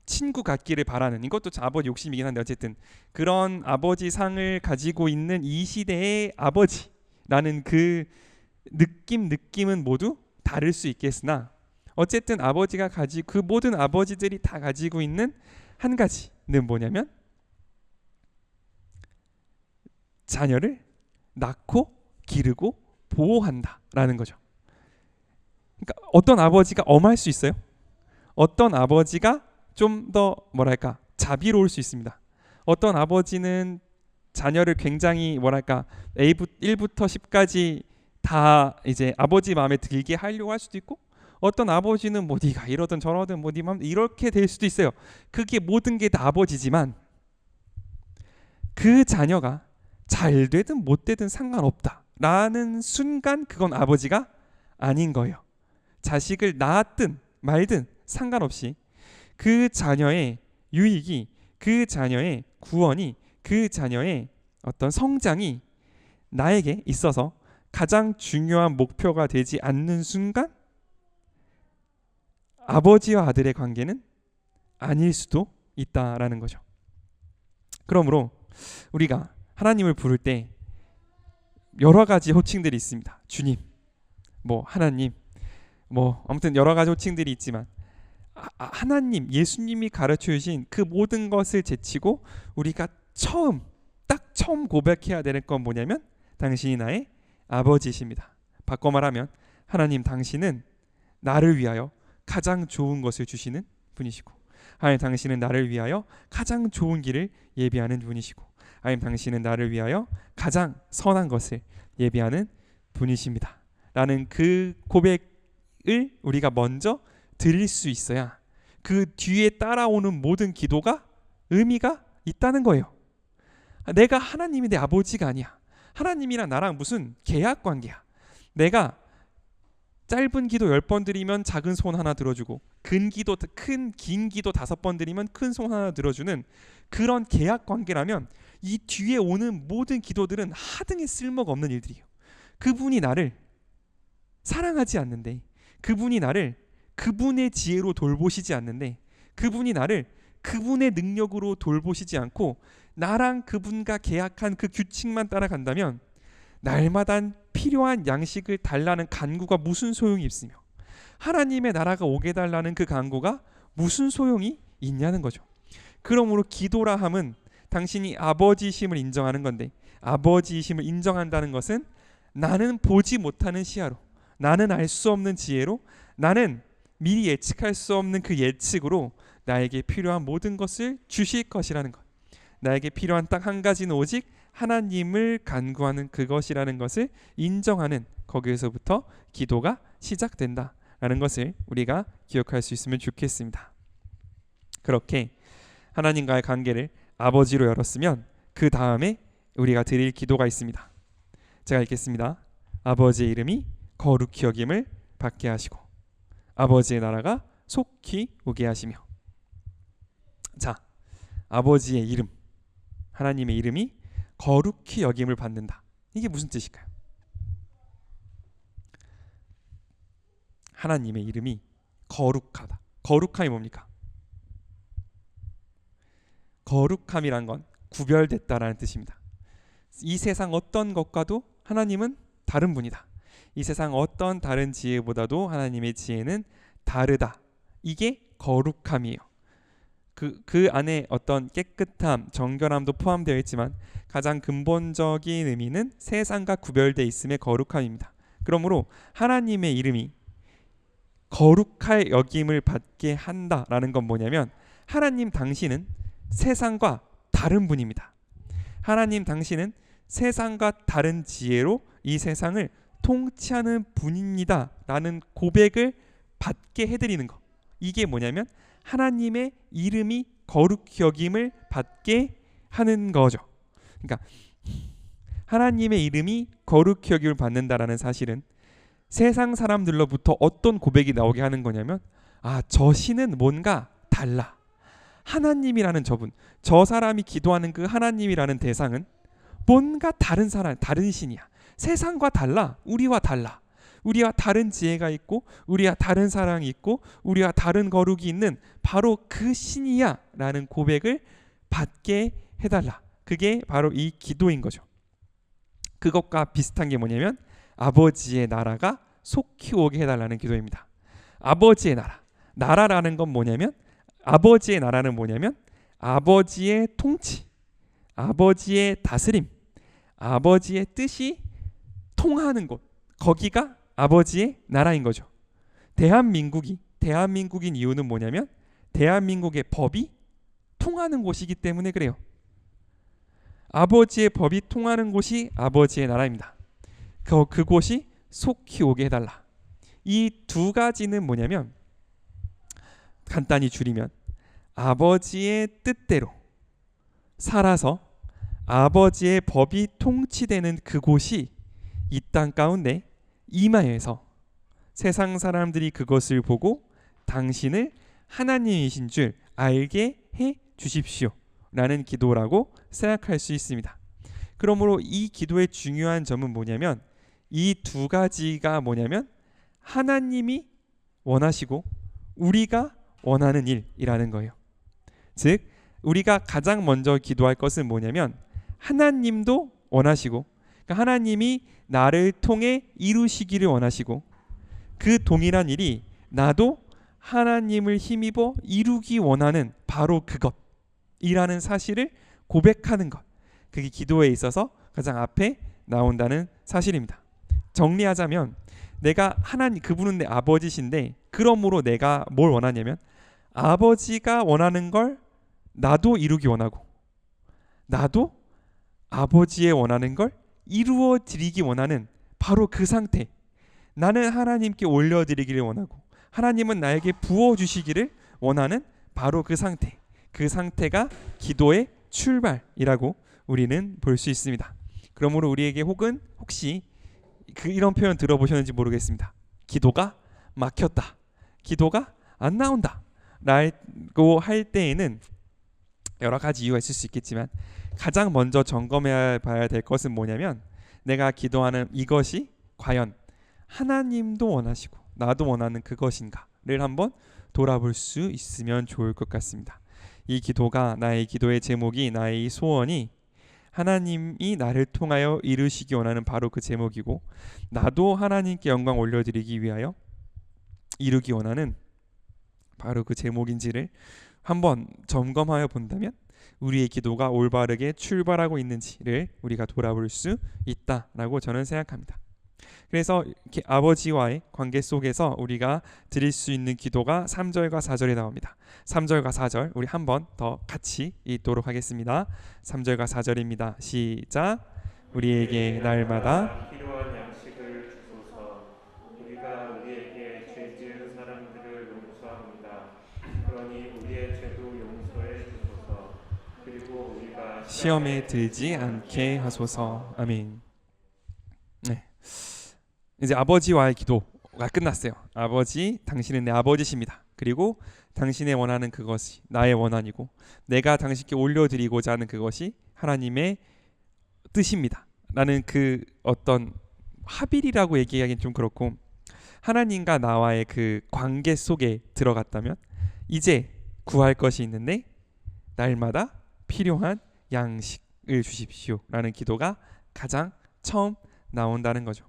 친구 같기를 바라는, 이것도 아버지 욕심이긴 한데 어쨌든 그런 아버지 상을 가지고 있는 이 시대의 아버지라는 그 느낌은 모두 다를 수 있겠으나 어쨌든 아버지가 가지고 그 모든 아버지들이 다 가지고 있는 한 가지는 뭐냐면 자녀를 낳고 기르고 보호한다라는 거죠. 그러니까 어떤 아버지가 엄할 수 있어요. 어떤 아버지가 좀 더 뭐랄까 자비로울 수 있습니다. 어떤 아버지는 자녀를 굉장히 뭐랄까 1부터 10까지 다 이제 아버지 마음에 들게 하려고 할 수도 있고 어떤 아버지는 뭐 네가 이러든 저러든 뭐 네 마음 이렇게 될 수도 있어요. 그게 모든 게 다 아버지지만 그 자녀가 잘 되든 못 되든 상관없다라는 순간 그건 아버지가 아닌 거예요. 자식을 낳았든 말든 상관없이 그 자녀의 유익이, 그 자녀의 구원이, 그 자녀의 어떤 성장이 나에게 있어서 가장 중요한 목표가 되지 않는 순간 아버지와 아들의 관계는 아닐 수도 있다라는 거죠. 그러므로 우리가 하나님을 부를 때 여러 가지 호칭들이 있습니다. 주님, 뭐 하나님, 뭐 아무튼 여러 가지 호칭들이 있지만 하나님, 예수님이 가르쳐 주신 그 모든 것을 제치고 우리가 딱 처음 고백해야 되는 건 뭐냐면 당신이 나의 아버지이십니다. 바꿔 말하면 하나님, 당신은 나를 위하여 가장 좋은 것을 주시는 분이시고, 하나님, 당신은 나를 위하여 가장 좋은 길을 예비하는 분이시고, 하나님, 당신은 나를 위하여 가장 선한 것을 예비하는 분이십니다 라는 그 고백을 우리가 먼저 드릴 수 있어야 그 뒤에 따라오는 모든 기도가 의미가 있다는 거예요. 내가 하나님이 내 아버지가 아니야. 하나님이랑 나랑 무슨 계약 관계야. 내가 짧은 기도 10번 드리면 작은 손 하나 들어주고 긴 기도 5번 드리면 큰 손 하나 들어주는 그런 계약 관계라면 이 뒤에 오는 모든 기도들은 하등의 쓸모가 없는 일들이에요. 그분이 나를 사랑하지 않는데, 그분이 나를 그분의 지혜로 돌보시지 않는데, 그분이 나를 그분의 능력으로 돌보시지 않고 나랑 그분과 계약한 그 규칙만 따라간다면 날마다 필요한 양식을 달라는 간구가 무슨 소용이 있으며 하나님의 나라가 오게 달라는 그 간구가 무슨 소용이 있냐는 거죠. 그러므로 기도라 함은 당신이 아버지이심을 인정하는 건데, 아버지이심을 인정한다는 것은 나는 보지 못하는 시야로, 나는 알 수 없는 지혜로, 나는 미리 예측할 수 없는 그 예측으로 나에게 필요한 모든 것을 주실 것이라는 것. 나에게 필요한 딱 한 가지는 오직 하나님을 간구하는 그것이라는 것을 인정하는, 거기에서부터 기도가 시작된다라는 것을 우리가 기억할 수 있으면 좋겠습니다. 그렇게 하나님과의 관계를 아버지로 열었으면 그 다음에 우리가 드릴 기도가 있습니다. 제가 읽겠습니다. 아버지의 이름이 거룩히 여김을 받게 하시고 아버지의 나라가 속히 오게 하시며. 자, 아버지의 이름, 하나님의 이름이 거룩히 여김을 받는다. 이게 무슨 뜻일까요? 하나님의 이름이 거룩하다. 거룩함이 뭡니까? 거룩함이란 건 구별됐다라는 뜻입니다. 이 세상 어떤 것과도 하나님은 다른 분이다. 이 세상 어떤 다른 지혜보다도 하나님의 지혜는 다르다. 이게 거룩함이에요. 그 안에 어떤 깨끗함, 정결함도 포함되어 있지만 가장 근본적인 의미는 세상과 구별되어 있음의 거룩함입니다. 그러므로 하나님의 이름이 거룩할 여김을 받게 한다라는 건 뭐냐면 하나님 당신은 세상과 다른 분입니다. 하나님 당신은 세상과 다른 지혜로 이 세상을 통치하는 분입니다 라는 고백을 받게 해드리는 것. 이게 뭐냐면 하나님의 이름이 거룩히 여김을 받게 하는 거죠. 그러니까 하나님의 이름이 거룩히 여김을 받는다라는 사실은 세상 사람들로부터 어떤 고백이 나오게 하는 거냐면 저 신은 뭔가 달라. 하나님이라는 저분, 저 사람이 기도하는 그 하나님이라는 대상은 뭔가 다른 사람, 다른 신이야. 세상과 달라. 우리와 달라. 우리와 다른 지혜가 있고 우리와 다른 사랑이 있고 우리와 다른 거룩이 있는 바로 그 신이야 라는 고백을 받게 해달라. 그게 바로 이 기도인 거죠. 그것과 비슷한 게 뭐냐면 아버지의 나라가 속히 오게 해달라는 기도입니다. 아버지의 나라, 나라라는 건 뭐냐면 아버지의 나라는 뭐냐면 아버지의 통치, 아버지의 다스림, 아버지의 뜻이 통하는 곳, 거기가 아버지의 나라인 거죠. 대한민국인 이유는 뭐냐면 대한민국의 법이 통하는 곳이기 때문에 그래요. 아버지의 법이 통하는 곳이 아버지의 나라입니다. 그곳이 속히 오게 해달라. 이 두 가지는 뭐냐면 간단히 줄이면 아버지의 뜻대로 살아서 아버지의 법이 통치되는 그곳이 이 땅 가운데 임하여서 세상 사람들이 그것을 보고 당신을 하나님이신 줄 알게 해 주십시오 라는 기도라고 생각할 수 있습니다. 그러므로 이 기도의 중요한 점은 뭐냐면 이 두 가지가 뭐냐면 하나님이 원하시고 우리가 원하는 일이라는 거예요. 즉 우리가 가장 먼저 기도할 것은 뭐냐면 하나님도 원하시고, 그러니까 하나님이 나를 통해 이루시기를 원하시고, 그 동일한 일이 나도 하나님을 힘입어 이루기 원하는 바로 그것이라는 사실을 고백하는 것, 그게 기도에 있어서 가장 앞에 나온다는 사실입니다. 정리하자면 내가 하나님, 그분은 내 아버지신데, 그러므로 내가 뭘 원하냐면 아버지가 원하는 걸 나도 이루기 원하고, 나도 아버지의 원하는 걸 이루어 드리기 원하는 바로 그 상태, 나는 하나님께 올려드리기를 원하고 하나님은 나에게 부어주시기를 원하는 바로 그 상태, 그 상태가 기도의 출발이라고 우리는 볼 수 있습니다. 그러므로 우리에게 혹시 이런 표현 들어보셨는지 모르겠습니다. 기도가 막혔다, 기도가 안 나온다 라고 할 때에는 여러 가지 이유가 있을 수 있겠지만 가장 먼저 점검해 봐야 될 것은 뭐냐면 내가 기도하는 이것이 과연 하나님도 원하시고 나도 원하는 그것인가를 한번 돌아볼 수 있으면 좋을 것 같습니다. 이 기도가, 나의 기도의 제목이, 나의 이 소원이 하나님이 나를 통하여 이루시기 원하는 바로 그 제목이고, 나도 하나님께 영광 올려드리기 위하여 이루기 원하는 바로 그 제목인지를 한번 점검하여 본다면 우리의 기도가 올바르게 출발하고 있는지를 우리가 돌아볼 수 있다라고 저는 생각합니다. 그래서 이렇게 아버지와의 관계 속에서 우리가 드릴 수 있는 기도가 3절과 4절에 나옵니다. 3절과 4절 우리 한 번 더 같이 읽도록 하겠습니다. 3절과 4절입니다. 시작. 우리에게 날마다 필요한 양식을 주소서. 우리가 우리에게 죄 지은 사람들을 용서합니다. 그러니 우리의 죄도 용서해 주소서. 그리고 우리가 시험에 들지 않게 하소서. 아멘. 네. 이제 아버지와의 기도가 끝났어요. 아버지, 당신은 내 아버지십니다. 그리고 당신의 원하는 그것이 나의 원한이고, 내가 당신께 올려드리고자 하는 그것이 하나님의 뜻입니다 라는 그 어떤 합일이라고 얘기하기는 좀 그렇고, 하나님과 나와의 그 관계 속에 들어갔다면 이제 구할 것이 있는데 날마다 필요한 양식을 주십시오 라는 기도가 가장 처음 나온다는 거죠.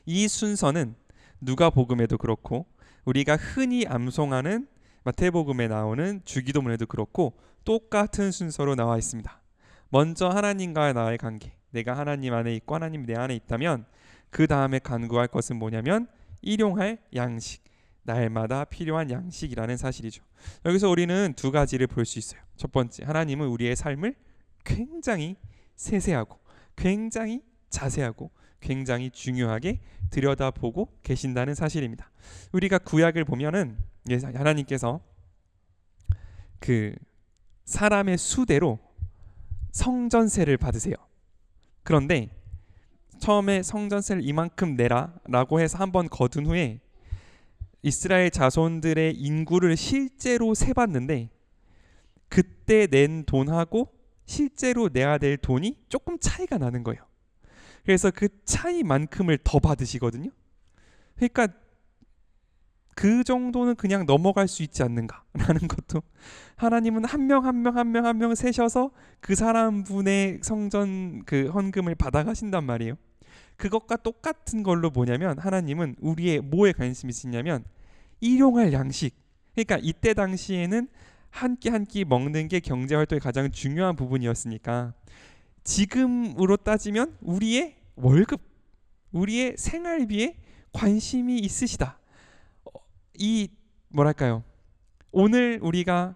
이 순서는 누가복음에도 그렇고 우리가 흔히 암송하는 마태복음에 나오는 주기도문에도 그렇고 똑같은 순서로 나와 있습니다. 먼저 하나님과 나의 관계, 내가 하나님 안에 있고 하나님 내 안에 있다면 그 다음에 간구할 것은 뭐냐면 일용할 양식, 날마다 필요한 양식이라는 사실이죠. 여기서 우리는 두 가지를 볼 수 있어요. 첫 번째, 하나님은 우리의 삶을 굉장히 세세하고 굉장히 자세하고 굉장히 중요하게 들여다보고 계신다는 사실입니다. 우리가 구약을 보면은 하나님께서 그 사람의 수대로 성전세를 받으세요. 그런데 처음에 성전세를 이만큼 내라 라고 해서 한번 거둔 후에 이스라엘 자손들의 인구를 실제로 세봤는데 그때 낸 돈하고 실제로 내야 될 돈이 조금 차이가 나는 거예요. 그래서 그 차이만큼을 더 받으시거든요. 그러니까 그 정도는 그냥 넘어갈 수 있지 않는가라는 것도, 하나님은 한 명 한 명 세셔서 그 사람 분의 성전 그 헌금을 받아가신단 말이에요. 그것과 똑같은 걸로 뭐냐면 하나님은 우리의 뭐에 관심이 있냐면 일용할 양식. 그러니까 이때 당시에는 한 끼 한 끼 먹는 게 경제활동의 가장 중요한 부분이었으니까 지금으로 따지면 우리의 월급, 우리의 생활비에 관심이 있으시다. 이 뭐랄까요, 오늘 우리가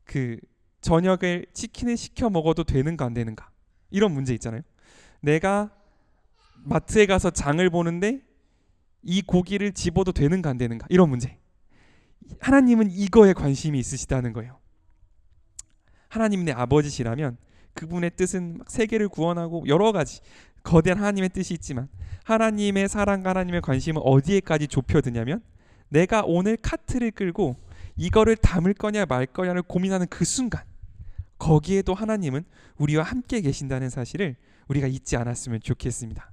그 저녁을 치킨을 시켜 먹어도 되는가 안 되는가, 이런 문제 있잖아요. 내가 마트에 가서 장을 보는데 이 고기를 집어도 되는가 안 되는가, 이런 문제. 하나님은 이거에 관심이 있으시다는 거예요. 하나님 내 아버지시라면 그분의 뜻은 막 세계를 구원하고 여러 가지 거대한 하나님의 뜻이 있지만 하나님의 사랑과 하나님의 관심은 어디에까지 좁혀드냐면 내가 오늘 카트를 끌고 이거를 담을 거냐 말 거냐를 고민하는 그 순간, 거기에도 하나님은 우리와 함께 계신다는 사실을 우리가 잊지 않았으면 좋겠습니다.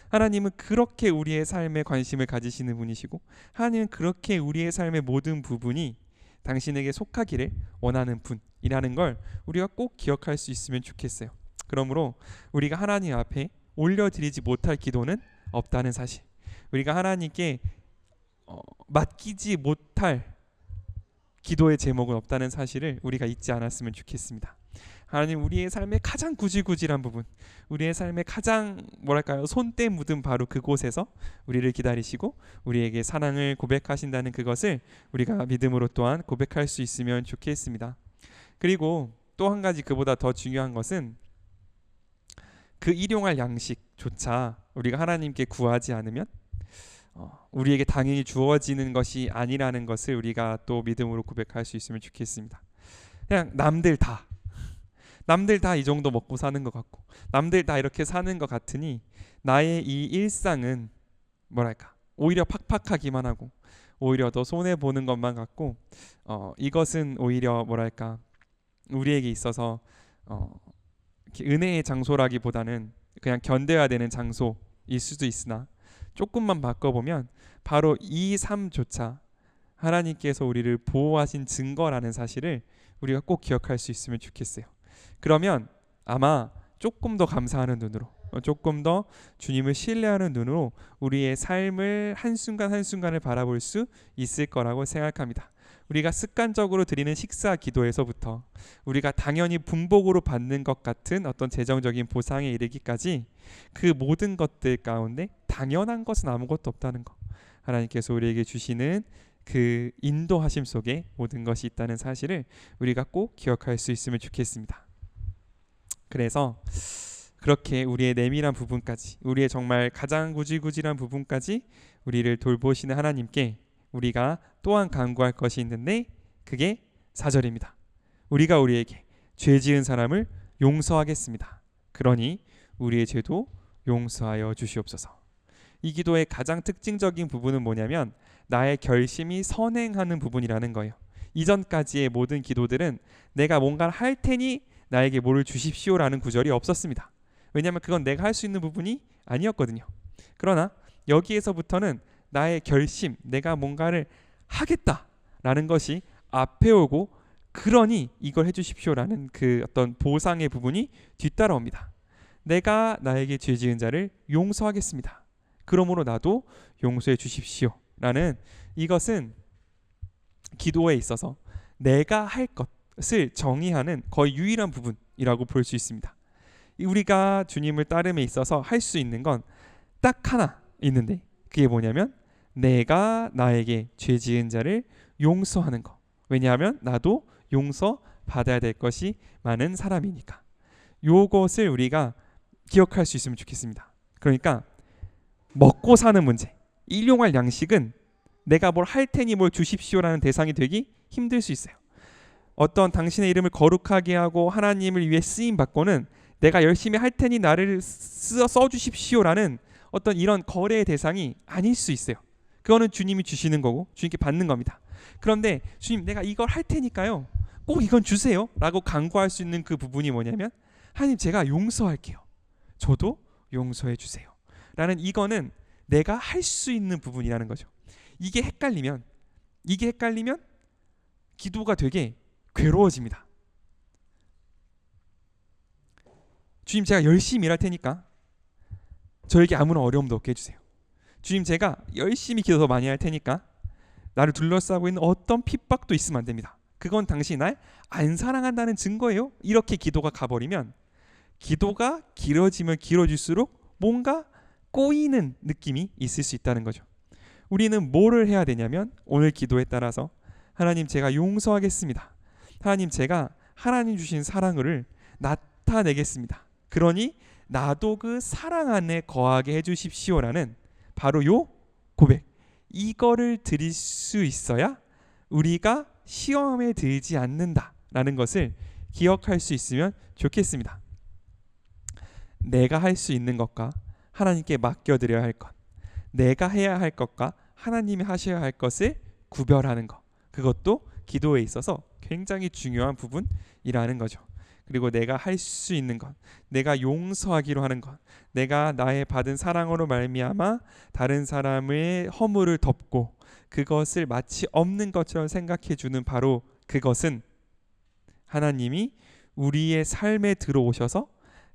하나님은 그렇게 우리의 삶에 관심을 가지시는 분이시고, 하나님은 그렇게 우리의 삶의 모든 부분이 당신에게 속하기를 원하는 부분이라는 걸 우리가 꼭 기억할 수 있으면 좋겠어요. 그러므로 우리가 하나님 앞에 올려드리지 못할 기도는 없다는 사실, 우리가 하나님께 맡기지 못할 기도의 제목은 없다는 사실을 우리가 잊지 않았으면 좋겠습니다. 하나님, 우리의 삶의 가장 구질구질한 부분, 우리의 삶의 가장 손때 묻은 바로 그곳에서 우리를 기다리시고 우리에게 사랑을 고백하신다는 그것을 우리가 믿음으로 또한 고백할 수 있으면 좋겠습니다. 그리고 또 한 가지 그보다 더 중요한 것은 그 일용할 양식조차 우리가 하나님께 구하지 않으면 우리에게 당연히 주어지는 것이 아니라는 것을 우리가 또 믿음으로 고백할 수 있으면 좋겠습니다. 그냥 남들 다 이 정도 먹고 사는 것 같고, 남들 다 이렇게 사는 것 같으니 나의 이 일상은 오히려 팍팍하기만 하고 오히려 더 손해 보는 것만 같고, 이것은 오히려 우리에게 있어서 은혜의 장소라기보다는 그냥 견뎌야 되는 장소일 수도 있으나, 조금만 바꿔보면 바로 이 삶조차 하나님께서 우리를 보호하신 증거라는 사실을 우리가 꼭 기억할 수 있으면 좋겠어요. 그러면 아마 조금 더 감사하는 눈으로, 조금 더 주님을 신뢰하는 눈으로 우리의 삶을 한순간 한순간을 바라볼 수 있을 거라고 생각합니다. 우리가 습관적으로 드리는 식사 기도에서부터 우리가 당연히 분복으로 받는 것 같은 어떤 재정적인 보상에 이르기까지 그 모든 것들 가운데 당연한 것은 아무것도 없다는 것, 하나님께서 우리에게 주시는 그 인도하심 속에 모든 것이 있다는 사실을 우리가 꼭 기억할 수 있으면 좋겠습니다. 그래서 그렇게 우리의 내밀한 부분까지, 우리의 정말 가장 구질구질한 부분까지 우리를 돌보시는 하나님께 우리가 또한 간구할 것이 있는데, 그게 4절입니다. 우리가 우리에게 죄 지은 사람을 용서하겠습니다. 그러니 우리의 죄도 용서하여 주시옵소서. 이 기도의 가장 특징적인 부분은 뭐냐면 나의 결심이 선행하는 부분이라는 거예요. 이전까지의 모든 기도들은 내가 뭔가를 할 테니 나에게 뭐를 주십시오라는 구절이 없었습니다. 왜냐하면 그건 내가 할 수 있는 부분이 아니었거든요. 그러나 여기에서부터는 나의 결심, 내가 뭔가를 하겠다라는 것이 앞에 오고, 그러니 이걸 해주십시오라는 그 어떤 보상의 부분이 뒤따라옵니다. 내가 나에게 죄 지은 자를 용서하겠습니다. 그러므로 나도 용서해 주십시오라는, 이것은 기도에 있어서 내가 할 것을 정의하는 거의 유일한 부분이라고 볼 수 있습니다. 우리가 주님을 따름에 있어서 할 수 있는 건 딱 하나 있는데, 그게 뭐냐면 내가 나에게 죄 지은 자를 용서하는 것. 왜냐하면 나도 용서 받아야 될 것이 많은 사람이니까. 요것을 우리가 기억할 수 있으면 좋겠습니다. 그러니까 먹고 사는 문제, 일용할 양식은 내가 뭘 할 테니 뭘 주십시오라는 대상이 되기 힘들 수 있어요. 어떤 당신의 이름을 거룩하게 하고 하나님을 위해 쓰임 받고는 내가 열심히 할 테니 나를 써주십시오라는 어떤 이런 거래의 대상이 아닐 수 있어요. 그거는 주님이 주시는 거고 주님께 받는 겁니다. 그런데 주님, 내가 이걸 할 테니까요, 꼭 이건 주세요 라고 간구할 수 있는 그 부분이 뭐냐면, 하나님, 제가 용서할게요, 저도 용서해 주세요 라는, 이거는 내가 할 수 있는 부분이라는 거죠. 이게 헷갈리면 기도가 되게 괴로워집니다. 주님, 제가 열심히 일할 테니까 저에게 아무런 어려움도 없게 해주세요. 주님, 제가 열심히 기도 더 많이 할 테니까 나를 둘러싸고 있는 어떤 핍박도 있으면 안 됩니다. 그건 당신이 날 안 사랑한다는 증거예요. 이렇게 기도가 가버리면, 기도가 길어지면 길어질수록 뭔가 꼬이는 느낌이 있을 수 있다는 거죠. 우리는 뭐를 해야 되냐면, 오늘 기도에 따라서 하나님, 제가 용서하겠습니다. 하나님, 제가 하나님 주신 사랑을 나타내겠습니다. 그러니 나도 그 사랑 안에 거하게 해주십시오라는 바로 요 고백, 이거를 드릴 수 있어야 우리가 시험에 들지 않는다라는 것을 기억할 수 있으면 좋겠습니다. 내가 할 수 있는 것과 하나님께 맡겨드려야 할 것, 내가 해야 할 것과 하나님이 하셔야 할 것을 구별하는 것, 그것도 기도에 있어서 굉장히 중요한 부분이라는 거죠. 그리고 내가 할 수 있는 것, 내가 용서하기로 하는 것, 내가 나의 받은 사랑으로 말미암아 다른 사람의 허물을 덮고 그것을 마치 없는 것처럼 생각해 주는 바로 그것은 하나님이 우리의 삶에 들어오셔서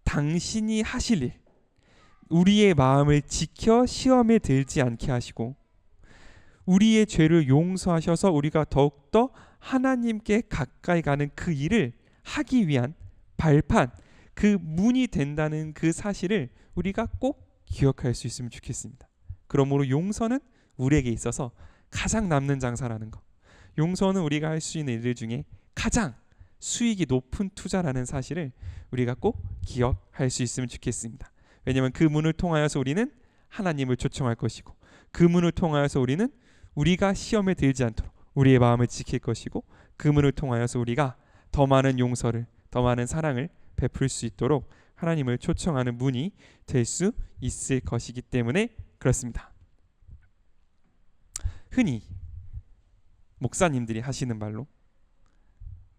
당신이 하실 일, 우리의 마음을 지켜 시험에 들지 않게 하시고 우리의 죄를 용서하셔서 우리가 더욱더 하나님께 가까이 가는 그 일을 하기 위한 발판, 그 문이 된다는 그 사실을 우리가 꼭 기억할 수 있으면 좋겠습니다. 그러므로 용서는 우리에게 있어서 가장 남는 장사라는 거, 용서는 우리가 할 수 있는 일들 중에 가장 수익이 높은 투자라는 사실을 우리가 꼭 기억할 수 있으면 좋겠습니다. 왜냐하면 그 문을 통하여서 우리는 하나님을 초청할 것이고 그 문을 통하여서 우리는 우리가 시험에 들지 않도록 우리의 마음을 지킬 것이고 그 문을 통하여서 우리가 더 많은 용서를, 더 많은 사랑을 베풀 수 있도록 하나님을 초청하는 문이 될 수 있을 것이기 때문에 그렇습니다. 흔히 목사님들이 하시는 말로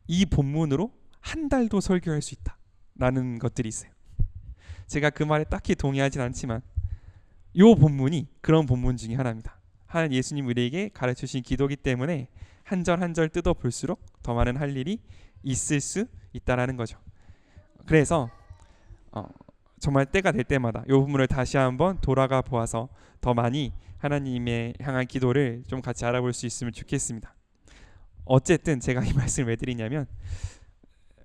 이 본문으로 한 달도 설교할 수 있다라는 것들이 있어요. 제가 그 말에 딱히 동의하진 않지만 이 본문이 그런 본문 중에 하나입니다. 하나님 예수님 우리에게 가르치신 기도기 때문에 한 절 한 절 뜯어 볼수록 더 많은 할 일이 있을 수 있다라는 거죠. 그래서 정말 때가 될 때마다 이 부분을 다시 한번 돌아가 보아서 더 많이 하나님의 향한 기도를 좀 같이 알아볼 수 있으면 좋겠습니다. 어쨌든 제가 이 말씀을 왜 드리냐면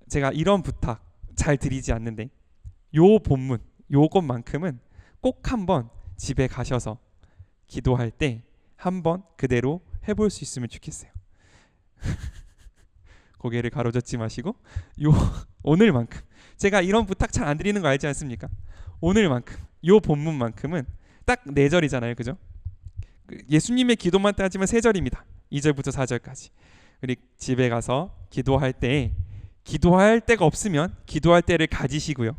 제가 이런 부탁 잘 드리지 않는데 요 본문 요것만큼은 꼭 한번 집에 가셔서 기도할 때 한번 그대로 해볼 수 있으면 좋겠어요. 고개를 가로젓지 마시고 요 오늘만큼 제가 이런 부탁 잘 안 드리는 거 알지 않습니까? 오늘만큼 요 본문만큼은 딱 4절이잖아요, 그죠? 예수님의 기도만 따지면 3절입니다. 2절부터 4절까지. 우리 집에 가서 기도할 때 기도할 때가 없으면 기도할 때를 가지시고요.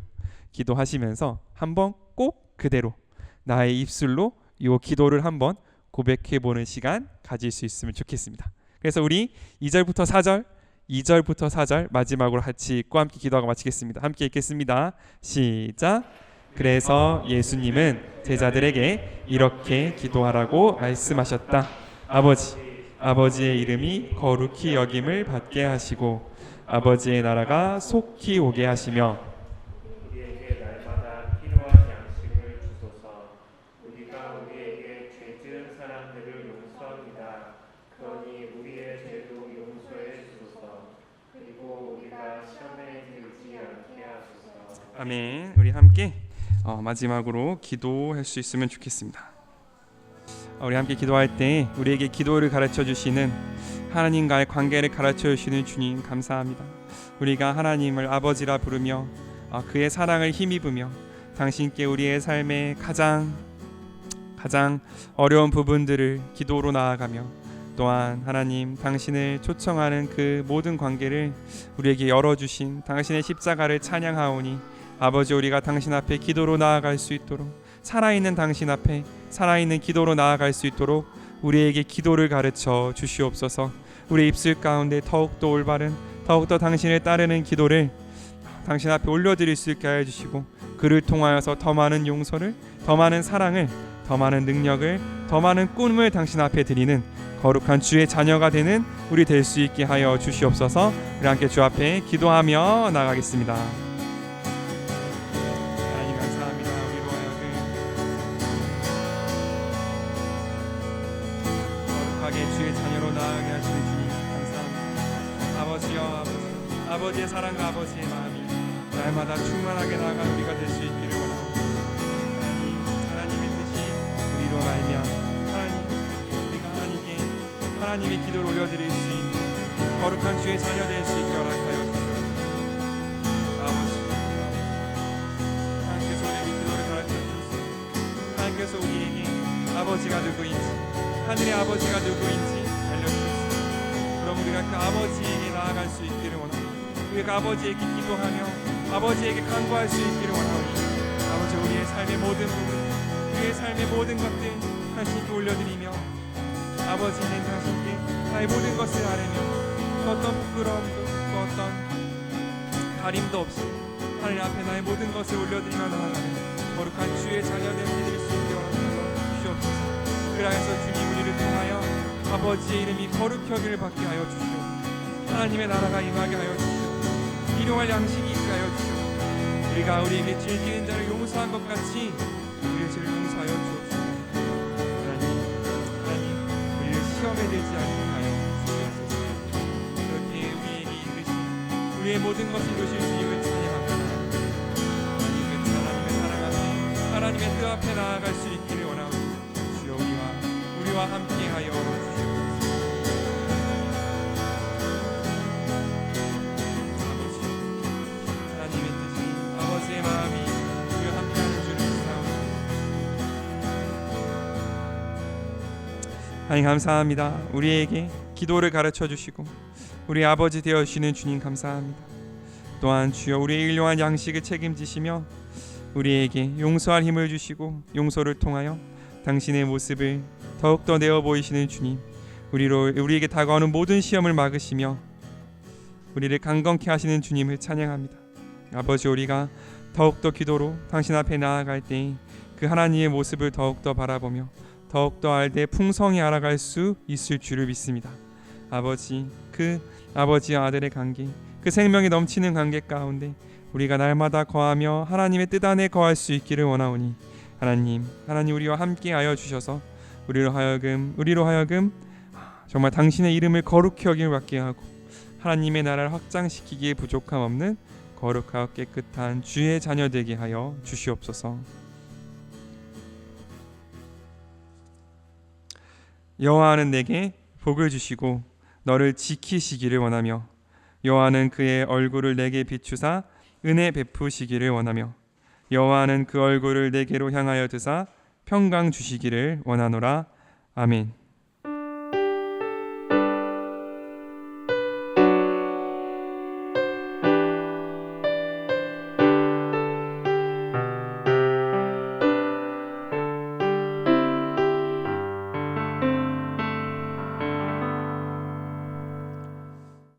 기도하시면서 한번 꼭 그대로 나의 입술로 요 기도를 한번 고백해 보는 시간 가질 수 있으면 좋겠습니다. 그래서 우리 2절부터 4절, 2절부터 4절 마지막으로 같이 읽고 함께 기도하고 마치겠습니다. 함께 읽겠습니다. 시작. 그래서 예수님은 제자들에게 이렇게 기도하라고 말씀하셨다. 아버지의 이름이 거룩히 여김을 받게 하시고 아버지의 나라가 속히 오게 하시며 우리에게 날마다 필요한 양식을 주소서. 우리가 우리에게 죄 지은 사람들을 용서합니다. 그러니 우리의 죄도 용서해 주소서. 그리고 우리가 시험에 들지 않게 하소서. 아멘. 우리 함께 마지막으로 기도할 수 있으면 좋겠습니다. 우리 함께 기도할 때 우리에게 기도를 가르쳐 주시는 하나님과의 관계를 가르쳐 주시는 주님 감사합니다. 우리가 하나님을 아버지라 부르며 그의 사랑을 힘입으며 당신께 우리의 삶의 가장 어려운 부분들을 기도로 나아가며 또한 하나님 당신을 초청하는 그 모든 관계를 우리에게 열어주신 당신의 십자가를 찬양하오니 아버지 우리가 당신 앞에 기도로 나아갈 수 있도록 살아있는 당신 앞에 살아있는 기도로 나아갈 수 있도록 우리에게 기도를 가르쳐 주시옵소서. 우리 입술 가운데 더욱더 올바른 더욱더 당신을 따르는 기도를 당신 앞에 올려드릴 수 있게 하여 주시고 그를 통하여서 더 많은 용서를 더 많은 사랑을 더 많은 능력을 더 많은 꿈을 당신 앞에 드리는 거룩한 주의 자녀가 되는 우리 될 수 있게 하여 주시옵소서. 우리 함께 주 앞에 기도하며 나가겠습니다. 하나님 감사합니다. 우리로 하여금 거룩하게 주의 자녀로 나아가게 하시는 주님 감사합니다. 아버지여 아버지의 사랑과 아버지의 마음이 날마다 충만하게 나아가는 우리가 될 수 있기를 원합니다. 하나님의 뜻이 우리로 말미암아 하나님의 기도를 올려드릴 수 있는 거룩한 주의 자녀 될 수 있게 허락하여 주시옵소서. 아버지 하나님께서 우리에게 기도를 가르쳐 주셨습니다. 하나님께서 우리에게 아버지가 누구인지 하늘의 아버지가 누구인지 알려주셨습니다. 그럼 우리가 그 아버지에게 나아갈 수 있기를 원합니다. 우리가 아버지에게 기도하며 아버지에게 간구할 수 있기를 원하오니 아버지 우리의 삶의 모든 부분 우리의 삶의 모든 것들 당신께 올려드리며 아버지는 당신께 나의 모든 것을 아뢰며 또 어떤 부끄러움도 또 어떤 가림도 없이 하나님 앞에 나의 모든 것을 올려드리며 나아가는 거룩한 주의 자녀된 우리들 수 있게 허락하여 주시옵소서. 그래서 주님 우리를 통하여 아버지의 이름이 거룩히 여김을 받게 하여 주시옵소서. 하나님의 나라가 임하게 하여 주시옵소서. 일용할 양식이 있게 하여 주시옵소서. 우리가 우리에게 죄 지은 자를 용서한 것 같이 우리의 죄를 용서하여 주옵소서. 하나님 우리를 시험에 들지 않게 하여 주시옵소서. 그렇게 우리에게 이르신 우리의 모든 것을 이루실 주님을 찬양합니다. 하나님의 사랑 앞에 하나님의 뜻 앞에 나아갈 수 있기를 원하오니 주여 우리와 함께하여 주시옵소서. 아버지 하나님의 뜻이 아버지의 마음이 우리와 함께하는 줄을 믿사오니 하나님 감사합니다. 우리에게 기도를 가르쳐 주시고 우리 아버지 되어 주시는 주님 감사합니다. 또한 주여 우리의 일용할 양식을 책임지시며 우리에게 용서할 힘을 주시고 용서를 통하여 당신의 모습을 더욱더 내어 보이시는 주님, 우리에게 다가오는 모든 시험을 막으시며 우리를 강건케 하시는 주님을 찬양합니다. 아버지 우리가 더욱더 기도로 당신 앞에 나아갈 때 그 하나님의 모습을 더욱더 바라보며 더욱더 알되 풍성히 알아갈 수 있을 줄을 믿습니다. 아버지 그 아버지와 아들의 관계, 그 생명이 넘치는 관계 가운데 우리가 날마다 거하며 하나님의 뜻 안에 거할 수 있기를 원하오니 하나님 우리와 함께하여 주셔서 우리로 하여금 정말 당신의 이름을 거룩히 여김을 받게 하고 하나님의 나라를 확장시키기에 부족함 없는 거룩하고 깨끗한 주의 자녀 되게 하여 주시옵소서. 여호와는 내게 복을 주시고 너를 지키시기를 원하며 여호와는 그의 얼굴을 내게 비추사 은혜 베푸시기를 원하며 여호와는 그 얼굴을 내게로 향하여 드사 평강 주시기를 원하노라. 아멘.